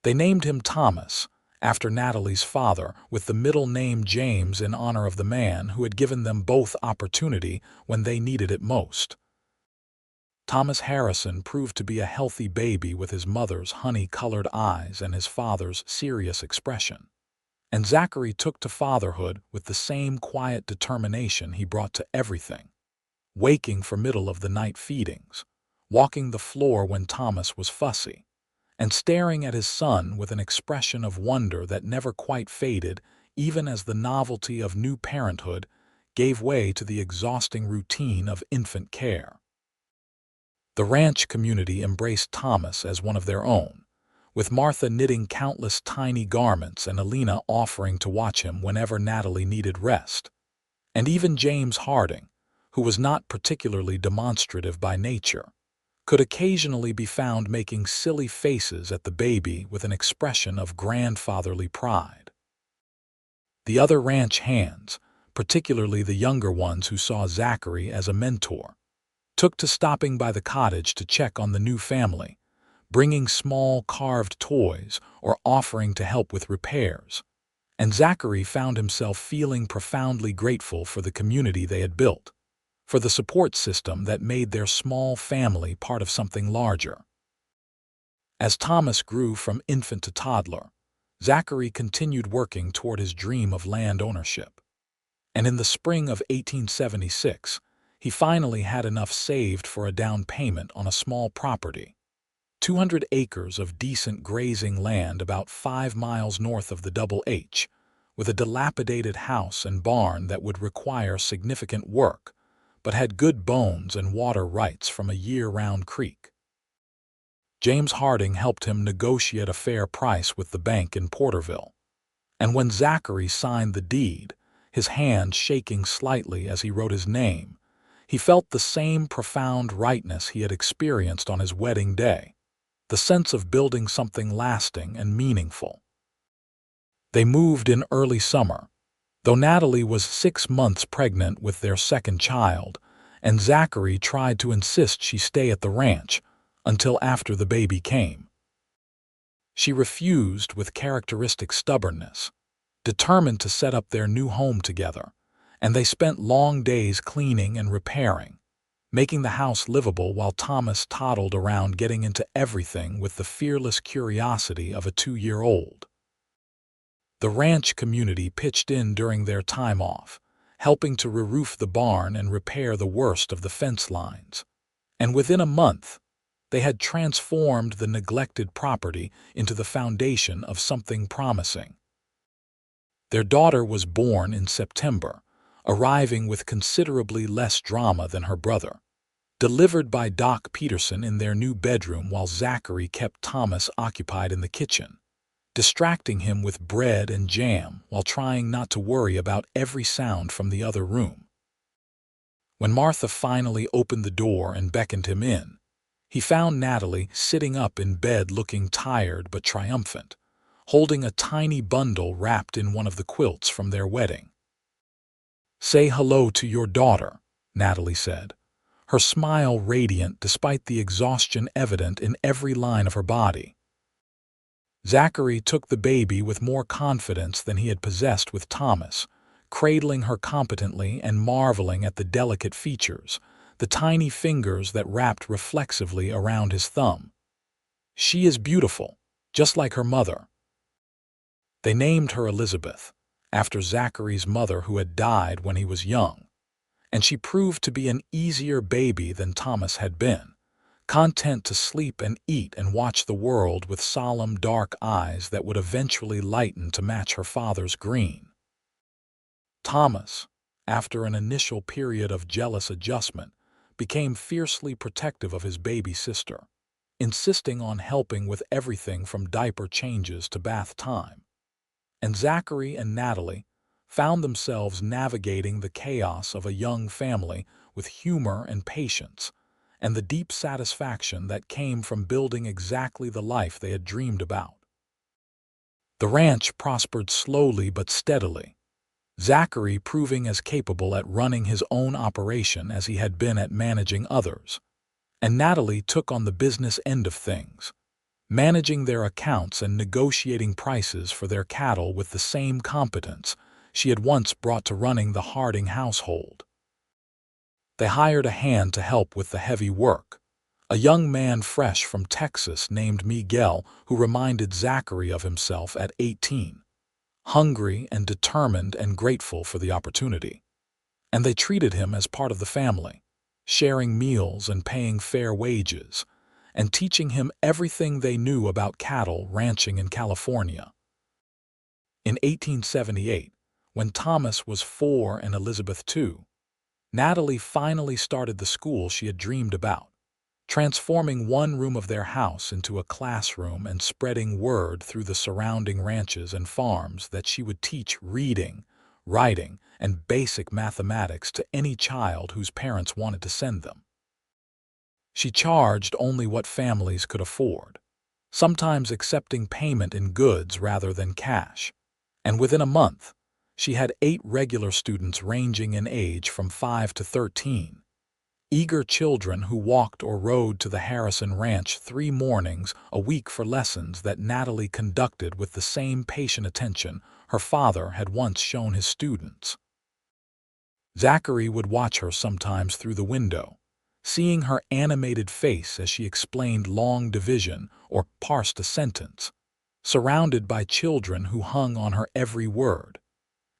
They named him Thomas, after Natalie's father, with the middle name James in honor of the man who had given them both opportunity when they needed it most. Thomas Harrison proved to be a healthy baby with his mother's honey-colored eyes and his father's serious expression. And Zachary took to fatherhood with the same quiet determination he brought to everything, waking for middle-of-the-night feedings, walking the floor when Thomas was fussy, and staring at his son with an expression of wonder that never quite faded even as the novelty of new parenthood gave way to the exhausting routine of infant care. The ranch community embraced Thomas as one of their own, with Martha knitting countless tiny garments and Alina offering to watch him whenever Natalie needed rest. And even James Harding, who was not particularly demonstrative by nature, could occasionally be found making silly faces at the baby with an expression of grandfatherly pride. The other ranch hands, particularly the younger ones who saw Zachary as a mentor, took to stopping by the cottage to check on the new family, bringing small carved toys or offering to help with repairs, and Zachary found himself feeling profoundly grateful for the community they had built, for the support system that made their small family part of something larger. As Thomas grew from infant to toddler, Zachary continued working toward his dream of land ownership. And in the spring of 1876, he finally had enough saved for a down payment on a small property, 200 acres of decent grazing land about 5 miles north of the Double H, with a dilapidated house and barn that would require significant work, but had good bones and water rights from a year-round creek. James Harding helped him negotiate a fair price with the bank in Porterville, and when Zachary signed the deed, his hand shaking slightly as he wrote his name, he felt the same profound rightness he had experienced on his wedding day, the sense of building something lasting and meaningful. They moved in early summer, though Natalie was 6 months pregnant with their second child, and Zachary tried to insist she stay at the ranch until after the baby came. She refused with characteristic stubbornness, determined to set up their new home together, and they spent long days cleaning and repairing, making the house livable while Thomas toddled around getting into everything with the fearless curiosity of a 2-year-old. The ranch community pitched in during their time off, helping to re-roof the barn and repair the worst of the fence lines. And within a month, they had transformed the neglected property into the foundation of something promising. Their daughter was born in September, arriving with considerably less drama than her brother, delivered by Doc Peterson in their new bedroom while Zachary kept Thomas occupied in the kitchen, distracting him with bread and jam while trying not to worry about every sound from the other room. When Martha finally opened the door and beckoned him in, he found Natalie sitting up in bed looking tired but triumphant, holding a tiny bundle wrapped in one of the quilts from their wedding. "Say hello to your daughter," Natalie said, her smile radiant despite the exhaustion evident in every line of her body. Zachary took the baby with more confidence than he had possessed with Thomas, cradling her competently and marveling at the delicate features, the tiny fingers that wrapped reflexively around his thumb. "She is beautiful, just like her mother." They named her Elizabeth, after Zachary's mother who had died when he was young, and she proved to be an easier baby than Thomas had been, content to sleep and eat and watch the world with solemn dark eyes that would eventually lighten to match her father's green. Thomas, after an initial period of jealous adjustment, became fiercely protective of his baby sister, insisting on helping with everything from diaper changes to bath time. And Zachary and Natalie found themselves navigating the chaos of a young family with humor and patience, and the deep satisfaction that came from building exactly the life they had dreamed about. The ranch prospered slowly but steadily, Zachary proving as capable at running his own operation as he had been at managing others, and Natalie took on the business end of things, managing their accounts and negotiating prices for their cattle with the same competence she had once brought to running the Harding household. They hired a hand to help with the heavy work, a young man fresh from Texas named Miguel who reminded Zachary of himself at 18, hungry and determined and grateful for the opportunity. And they treated him as part of the family, sharing meals and paying fair wages, and teaching him everything they knew about cattle ranching in California. In 1878, when Thomas was 4 and Elizabeth 2, Natalie finally started the school she had dreamed about, transforming one room of their house into a classroom and spreading word through the surrounding ranches and farms that she would teach reading, writing, and basic mathematics to any child whose parents wanted to send them. She charged only what families could afford, sometimes accepting payment in goods rather than cash, and within a month, she had 8 regular students ranging in age from 5 to 13, eager children who walked or rode to the Harrison Ranch 3 mornings a week for lessons that Natalie conducted with the same patient attention her father had once shown his students. Zachary would watch her sometimes through the window, seeing her animated face as she explained long division or parsed a sentence, surrounded by children who hung on her every word.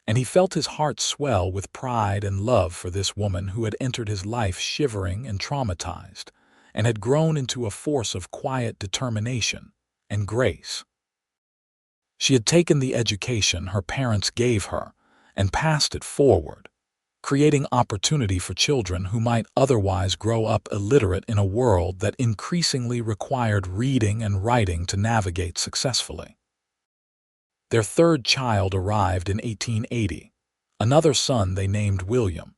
And he felt his heart swell with pride and love for this woman who had entered his life shivering and traumatized, and had grown into a force of quiet determination and grace. She had taken the education her parents gave her and passed it forward, creating opportunity for children who might otherwise grow up illiterate in a world that increasingly required reading and writing to navigate successfully. Their 3rd child arrived in 1880, another son they named William,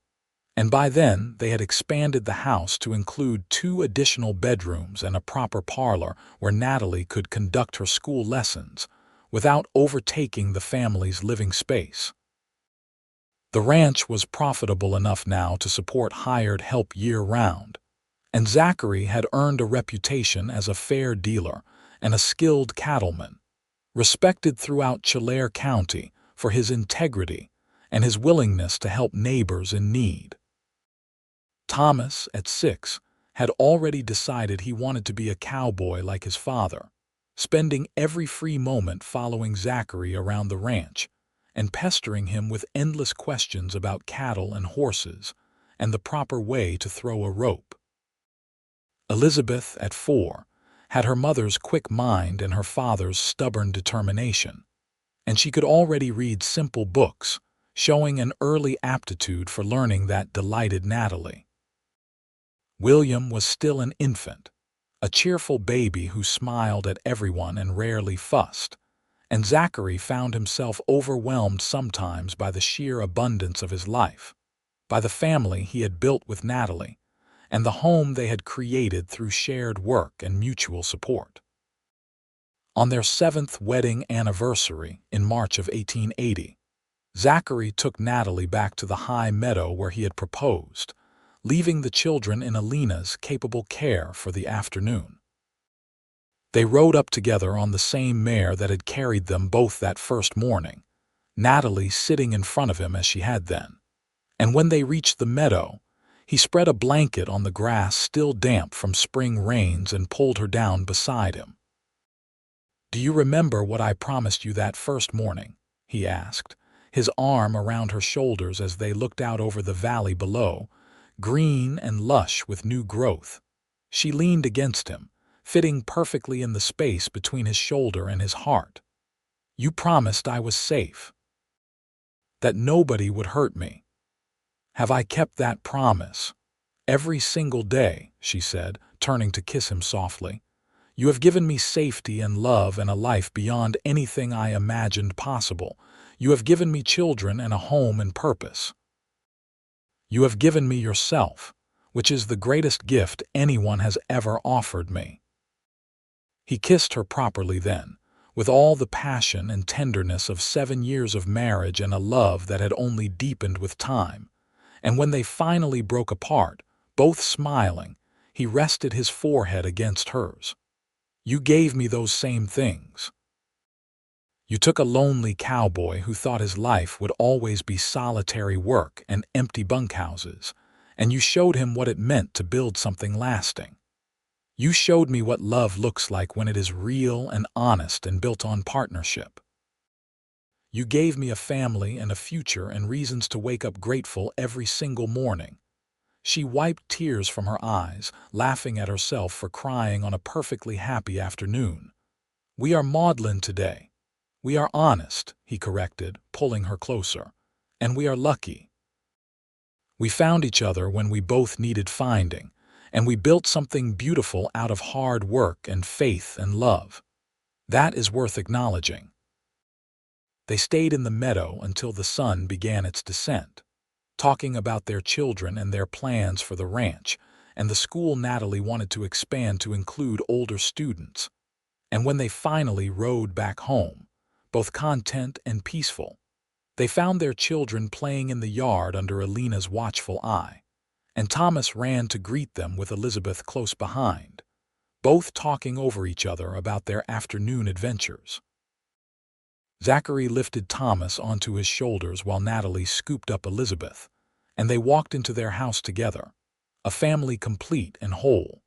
and by then they had expanded the house to include 2 additional bedrooms and a proper parlor where Natalie could conduct her school lessons without overtaking the family's living space. The ranch was profitable enough now to support hired help year-round, and Zachary had earned a reputation as a fair dealer and a skilled cattleman, respected throughout Tulare County for his integrity and his willingness to help neighbors in need. Thomas, at 6, had already decided he wanted to be a cowboy like his father, spending every free moment following Zachary around the ranch and pestering him with endless questions about cattle and horses and the proper way to throw a rope. Elizabeth, at 4, had her mother's quick mind and her father's stubborn determination, and she could already read simple books, showing an early aptitude for learning that delighted Natalie. William was still an infant, a cheerful baby who smiled at everyone and rarely fussed, and Zachary found himself overwhelmed sometimes by the sheer abundance of his life, by the family he had built with Natalie, and the home they had created through shared work and mutual support. On their 7th wedding anniversary in March of 1880, Zachary took Natalie back to the high meadow where he had proposed, leaving the children in Alina's capable care for the afternoon. They rode up together on the same mare that had carried them both that first morning, Natalie sitting in front of him as she had then. And when they reached the meadow, he spread a blanket on the grass still damp from spring rains and pulled her down beside him. "Do you remember what I promised you that first morning?" he asked, his arm around her shoulders as they looked out over the valley below, green and lush with new growth. She leaned against him, fitting perfectly in the space between his shoulder and his heart. "You promised I was safe, that nobody would hurt me. Have I kept that promise?" "Every single day," she said, turning to kiss him softly. "You have given me safety and love and a life beyond anything I imagined possible. You have given me children and a home and purpose. You have given me yourself, which is the greatest gift anyone has ever offered me." He kissed her properly then, with all the passion and tenderness of 7 years of marriage and a love that had only deepened with time. And when they finally broke apart, both smiling, he rested his forehead against hers. "You gave me those same things. You took a lonely cowboy who thought his life would always be solitary work and empty bunkhouses, and you showed him what it meant to build something lasting. You showed me what love looks like when it is real and honest and built on partnership. You gave me a family and a future and reasons to wake up grateful every single morning." She wiped tears from her eyes, laughing at herself for crying on a perfectly happy afternoon. "We are maudlin today. We are honest," he corrected, pulling her closer. "And we are lucky. We found each other when we both needed finding, and we built something beautiful out of hard work and faith and love. That is worth acknowledging." They stayed in the meadow until the sun began its descent, talking about their children and their plans for the ranch, and the school Natalie wanted to expand to include older students. And when they finally rode back home, both content and peaceful, they found their children playing in the yard under Alina's watchful eye, and Thomas ran to greet them with Elizabeth close behind, both talking over each other about their afternoon adventures. Zachary lifted Thomas onto his shoulders while Natalie scooped up Elizabeth, and they walked into their house together, a family complete and whole.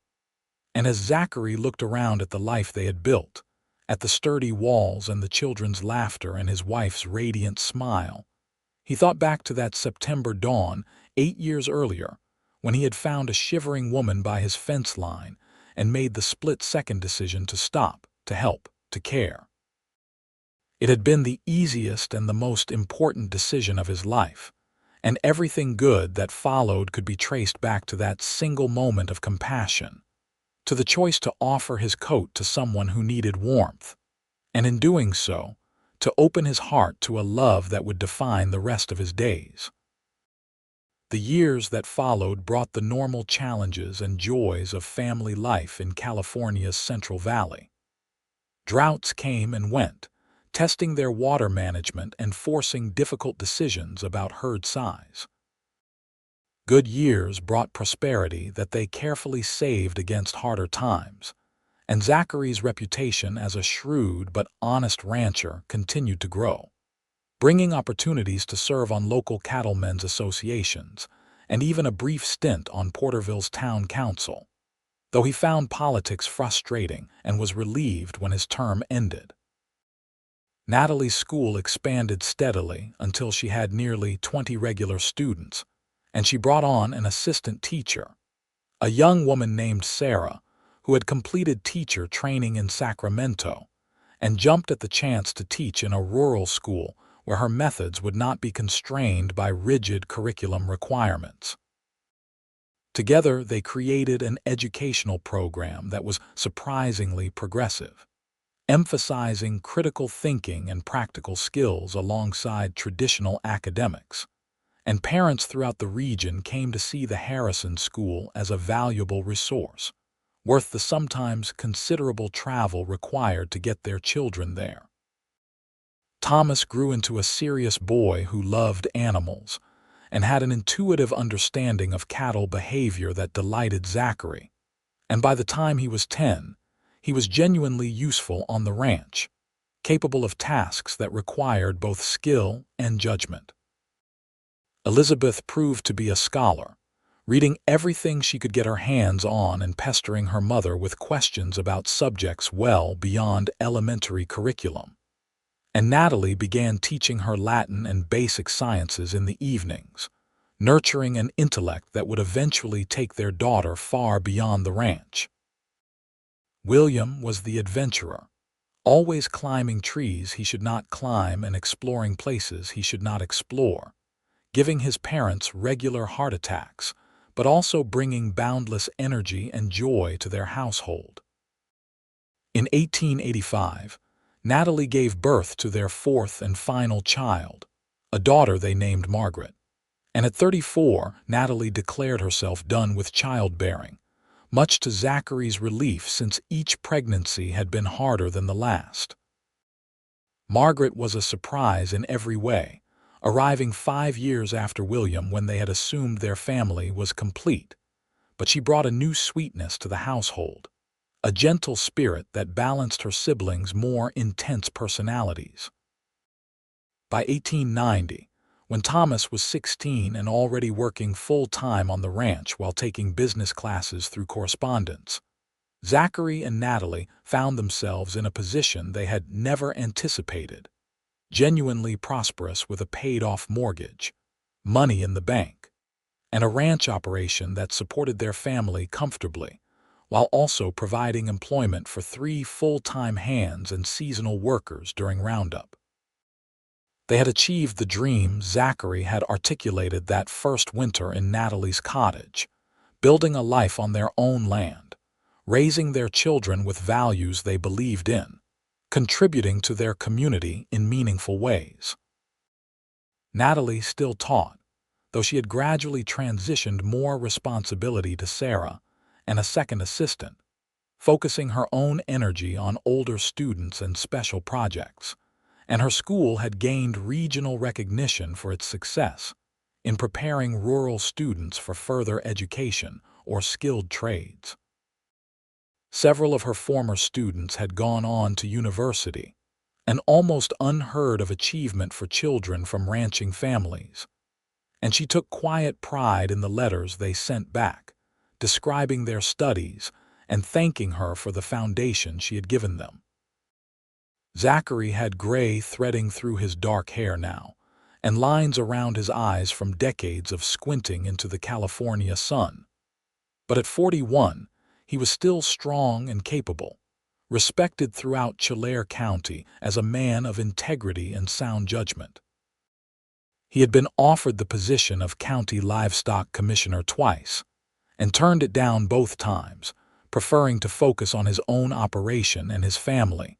And as Zachary looked around at the life they had built, at the sturdy walls and the children's laughter and his wife's radiant smile, he thought back to that September dawn 8 years earlier, when he had found a shivering woman by his fence line and made the split-second decision to stop, to help, to care. It had been the easiest and the most important decision of his life, and everything good that followed could be traced back to that single moment of compassion, to the choice to offer his coat to someone who needed warmth, and in doing so, to open his heart to a love that would define the rest of his days. The years that followed brought the normal challenges and joys of family life in California's Central Valley. Droughts came and went, testing their water management and forcing difficult decisions about herd size. Good years brought prosperity that they carefully saved against harder times, and Zachary's reputation as a shrewd but honest rancher continued to grow, bringing opportunities to serve on local cattlemen's associations and even a brief stint on Porterville's town council, though he found politics frustrating and was relieved when his term ended. Natalie's school expanded steadily until she had nearly 20 regular students, and she brought on an assistant teacher, a young woman named Sarah, who had completed teacher training in Sacramento and jumped at the chance to teach in a rural school where her methods would not be constrained by rigid curriculum requirements. Together, they created an educational program that was surprisingly progressive, emphasizing critical thinking and practical skills alongside traditional academics. And parents throughout the region came to see the Harrison School as a valuable resource, worth the sometimes considerable travel required to get their children there. Thomas grew into a serious boy who loved animals and had an intuitive understanding of cattle behavior that delighted Zachary. And by the time he was 10, he was genuinely useful on the ranch, capable of tasks that required both skill and judgment. Elizabeth proved to be a scholar, reading everything she could get her hands on and pestering her mother with questions about subjects well beyond elementary curriculum. And Natalie began teaching her Latin and basic sciences in the evenings, nurturing an intellect that would eventually take their daughter far beyond the ranch. William was the adventurer, always climbing trees he should not climb and exploring places he should not explore, giving his parents regular heart attacks, but also bringing boundless energy and joy to their household. In 1885, Natalie gave birth to their fourth and final child, a daughter they named Margaret. And at 34, Natalie declared herself done with childbearing, much to Zachary's relief since each pregnancy had been harder than the last. Margaret was a surprise in every way, arriving 5 years after William when they had assumed their family was complete. But she brought a new sweetness to the household, a gentle spirit that balanced her siblings' more intense personalities. By 1890, when Thomas was 16 and already working full-time on the ranch while taking business classes through correspondence, Zachary and Natalie found themselves in a position they had never anticipated, genuinely prosperous with a paid-off mortgage, money in the bank, and a ranch operation that supported their family comfortably, while also providing employment for 3 full-time hands and seasonal workers during Roundup. They had achieved the dream Zachary had articulated that first winter in Natalie's cottage, building a life on their own land, raising their children with values they believed in, contributing to their community in meaningful ways. Natalie still taught, though she had gradually transitioned more responsibility to Sarah and a second assistant, focusing her own energy on older students and special projects, and her school had gained regional recognition for its success in preparing rural students for further education or skilled trades. Several of her former students had gone on to university, an almost unheard of achievement for children from ranching families, and she took quiet pride in the letters they sent back, describing their studies and thanking her for the foundation she had given them. Zachary had gray threading through his dark hair now, and lines around his eyes from decades of squinting into the California sun. But at 41, he was still strong and capable, respected throughout Tulare County as a man of integrity and sound judgment. He had been offered the position of County Livestock Commissioner twice, and turned it down both times, preferring to focus on his own operation and his family.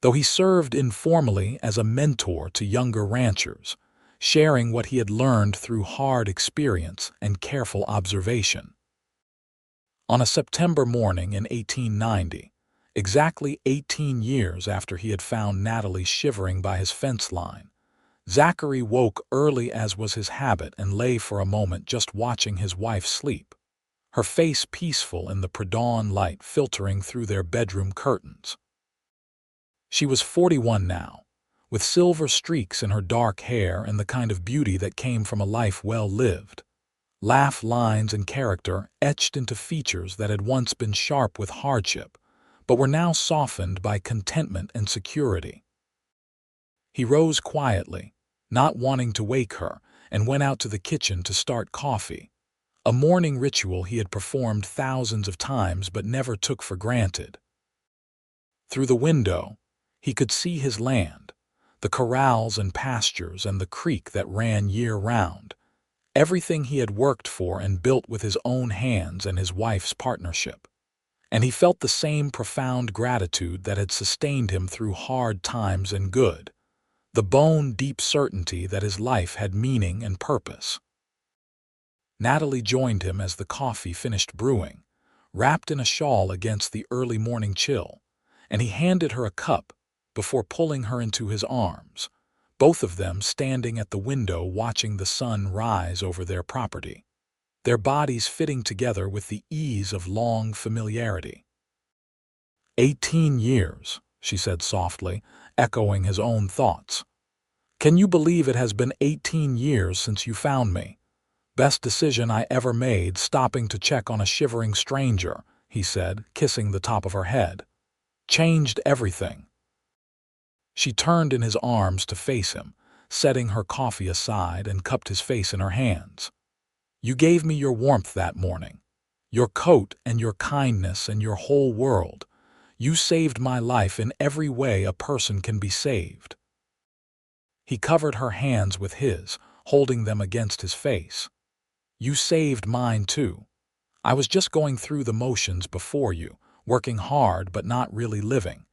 Though he served informally as a mentor to younger ranchers, sharing what he had learned through hard experience and careful observation. On a September morning in 1890, exactly 18 years after he had found Natalie shivering by his fence line, Zachary woke early as was his habit and lay for a moment just watching his wife sleep, her face peaceful in the pre-dawn light filtering through their bedroom curtains. She was 41 now, with silver streaks in her dark hair and the kind of beauty that came from a life well lived, laugh lines and character etched into features that had once been sharp with hardship, but were now softened by contentment and security. He rose quietly, not wanting to wake her, and went out to the kitchen to start coffee, a morning ritual he had performed thousands of times but never took for granted. Through the window, he could see his land, the corrals and pastures and the creek that ran year-round, everything he had worked for and built with his own hands and his wife's partnership. And he felt the same profound gratitude that had sustained him through hard times and good, the bone-deep certainty that his life had meaning and purpose. Natalie joined him as the coffee finished brewing, wrapped in a shawl against the early morning chill, and he handed her a cup before pulling her into his arms, both of them standing at the window watching the sun rise over their property, their bodies fitting together with the ease of long familiarity. 18 years, she said softly, echoing his own thoughts. Can you believe it has been 18 years since you found me? Best decision I ever made, stopping to check on a shivering stranger, he said, kissing the top of her head. Changed everything. She turned in his arms to face him, setting her coffee aside and cupped his face in her hands. You gave me your warmth that morning, your coat and your kindness and your whole world. You saved my life in every way a person can be saved. He covered her hands with his, holding them against his face. You saved mine too. I was just going through the motions before you, working hard but not really living.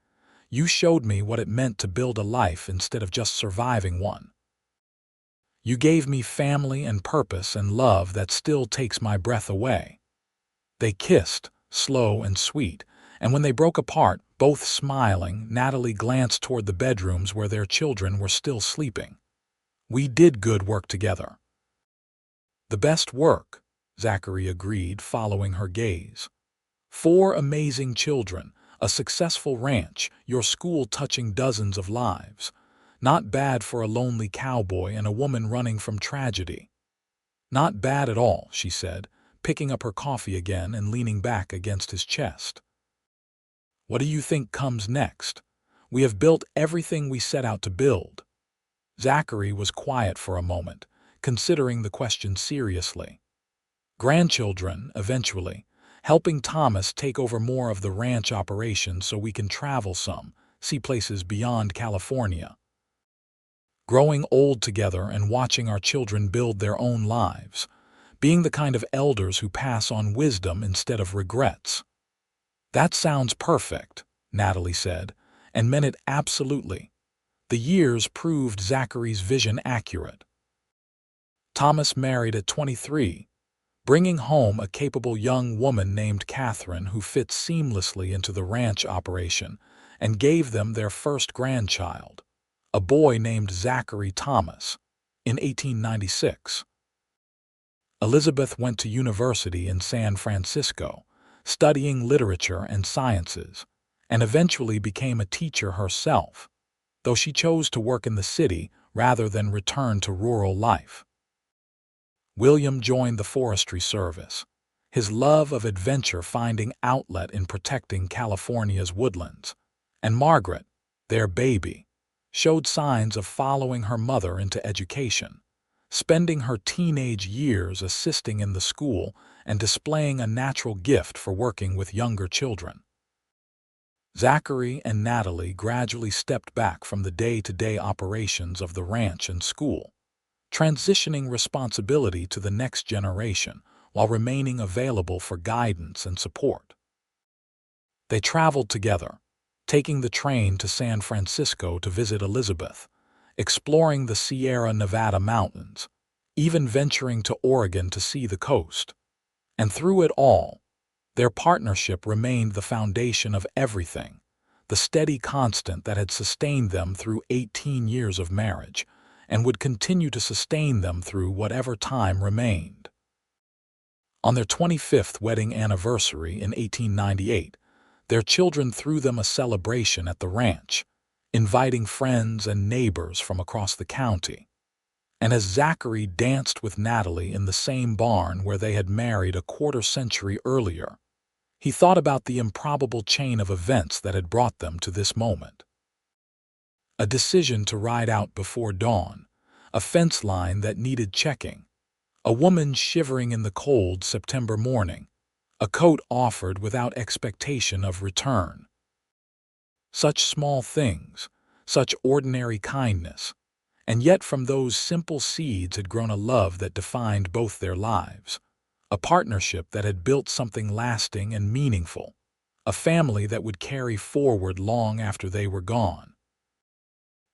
You showed me what it meant to build a life instead of just surviving one. You gave me family and purpose and love that still takes my breath away. They kissed, slow and sweet, and when they broke apart, both smiling, Natalie glanced toward the bedrooms where their children were still sleeping. We did good work together. The best work, Zachary agreed, following her gaze. 4 amazing children, a successful ranch, your school touching dozens of lives. Not bad for a lonely cowboy and a woman running from tragedy. Not bad at all, she said, picking up her coffee again and leaning back against his chest. What do you think comes next? We have built everything we set out to build. Zachary was quiet for a moment, considering the question seriously. Grandchildren, eventually, helping Thomas take over more of the ranch operation so we can travel some, see places beyond California. Growing old together and watching our children build their own lives, being the kind of elders who pass on wisdom instead of regrets. That sounds perfect, Natalie said, and meant it absolutely. The years proved Zachary's vision accurate. Thomas married at 23, bringing home a capable young woman named Catherine who fit seamlessly into the ranch operation, and gave them their first grandchild, a boy named Zachary Thomas, in 1896. Elizabeth went to university in San Francisco, studying literature and sciences, and eventually became a teacher herself, though she chose to work in the city rather than return to rural life. William joined the Forestry Service, his love of adventure finding outlet in protecting California's woodlands, and Margaret, their baby, showed signs of following her mother into education, spending her teenage years assisting in the school and displaying a natural gift for working with younger children. Zachary and Natalie gradually stepped back from the day-to-day operations of the ranch and school, transitioning responsibility to the next generation while remaining available for guidance and support. They traveled together, taking the train to San Francisco to visit Elizabeth, exploring the Sierra Nevada mountains, even venturing to Oregon to see the coast. And through it all, their partnership remained the foundation of everything, the steady constant that had sustained them through 18 years of marriage, and would continue to sustain them through whatever time remained. On their 25th wedding anniversary in 1898, their children threw them a celebration at the ranch, inviting friends and neighbors from across the county. And as Zachary danced with Natalie in the same barn where they had married a quarter-century earlier, he thought about the improbable chain of events that had brought them to this moment. A decision to ride out before dawn, a fence line that needed checking, a woman shivering in the cold September morning, a coat offered without expectation of return. Such small things, such ordinary kindness, And yet from those simple seeds had grown a love that defined both their lives, a partnership that had built something lasting and meaningful, a family that would carry forward long after they were gone.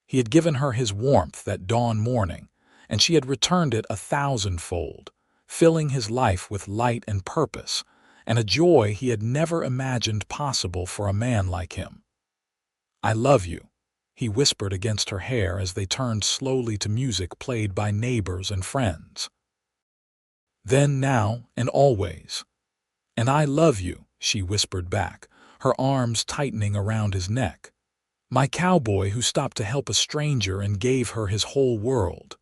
He had given her his warmth that dawn morning, and she had returned it 1,000-fold, filling his life with light and purpose, and a joy he had never imagined possible for a man like him. "I love you," he whispered against her hair as they turned slowly to music played by neighbors and friends. "Then, now, and always." "And I love you," she whispered back, her arms tightening around his neck. "My cowboy who stopped to help a stranger and gave her his whole world."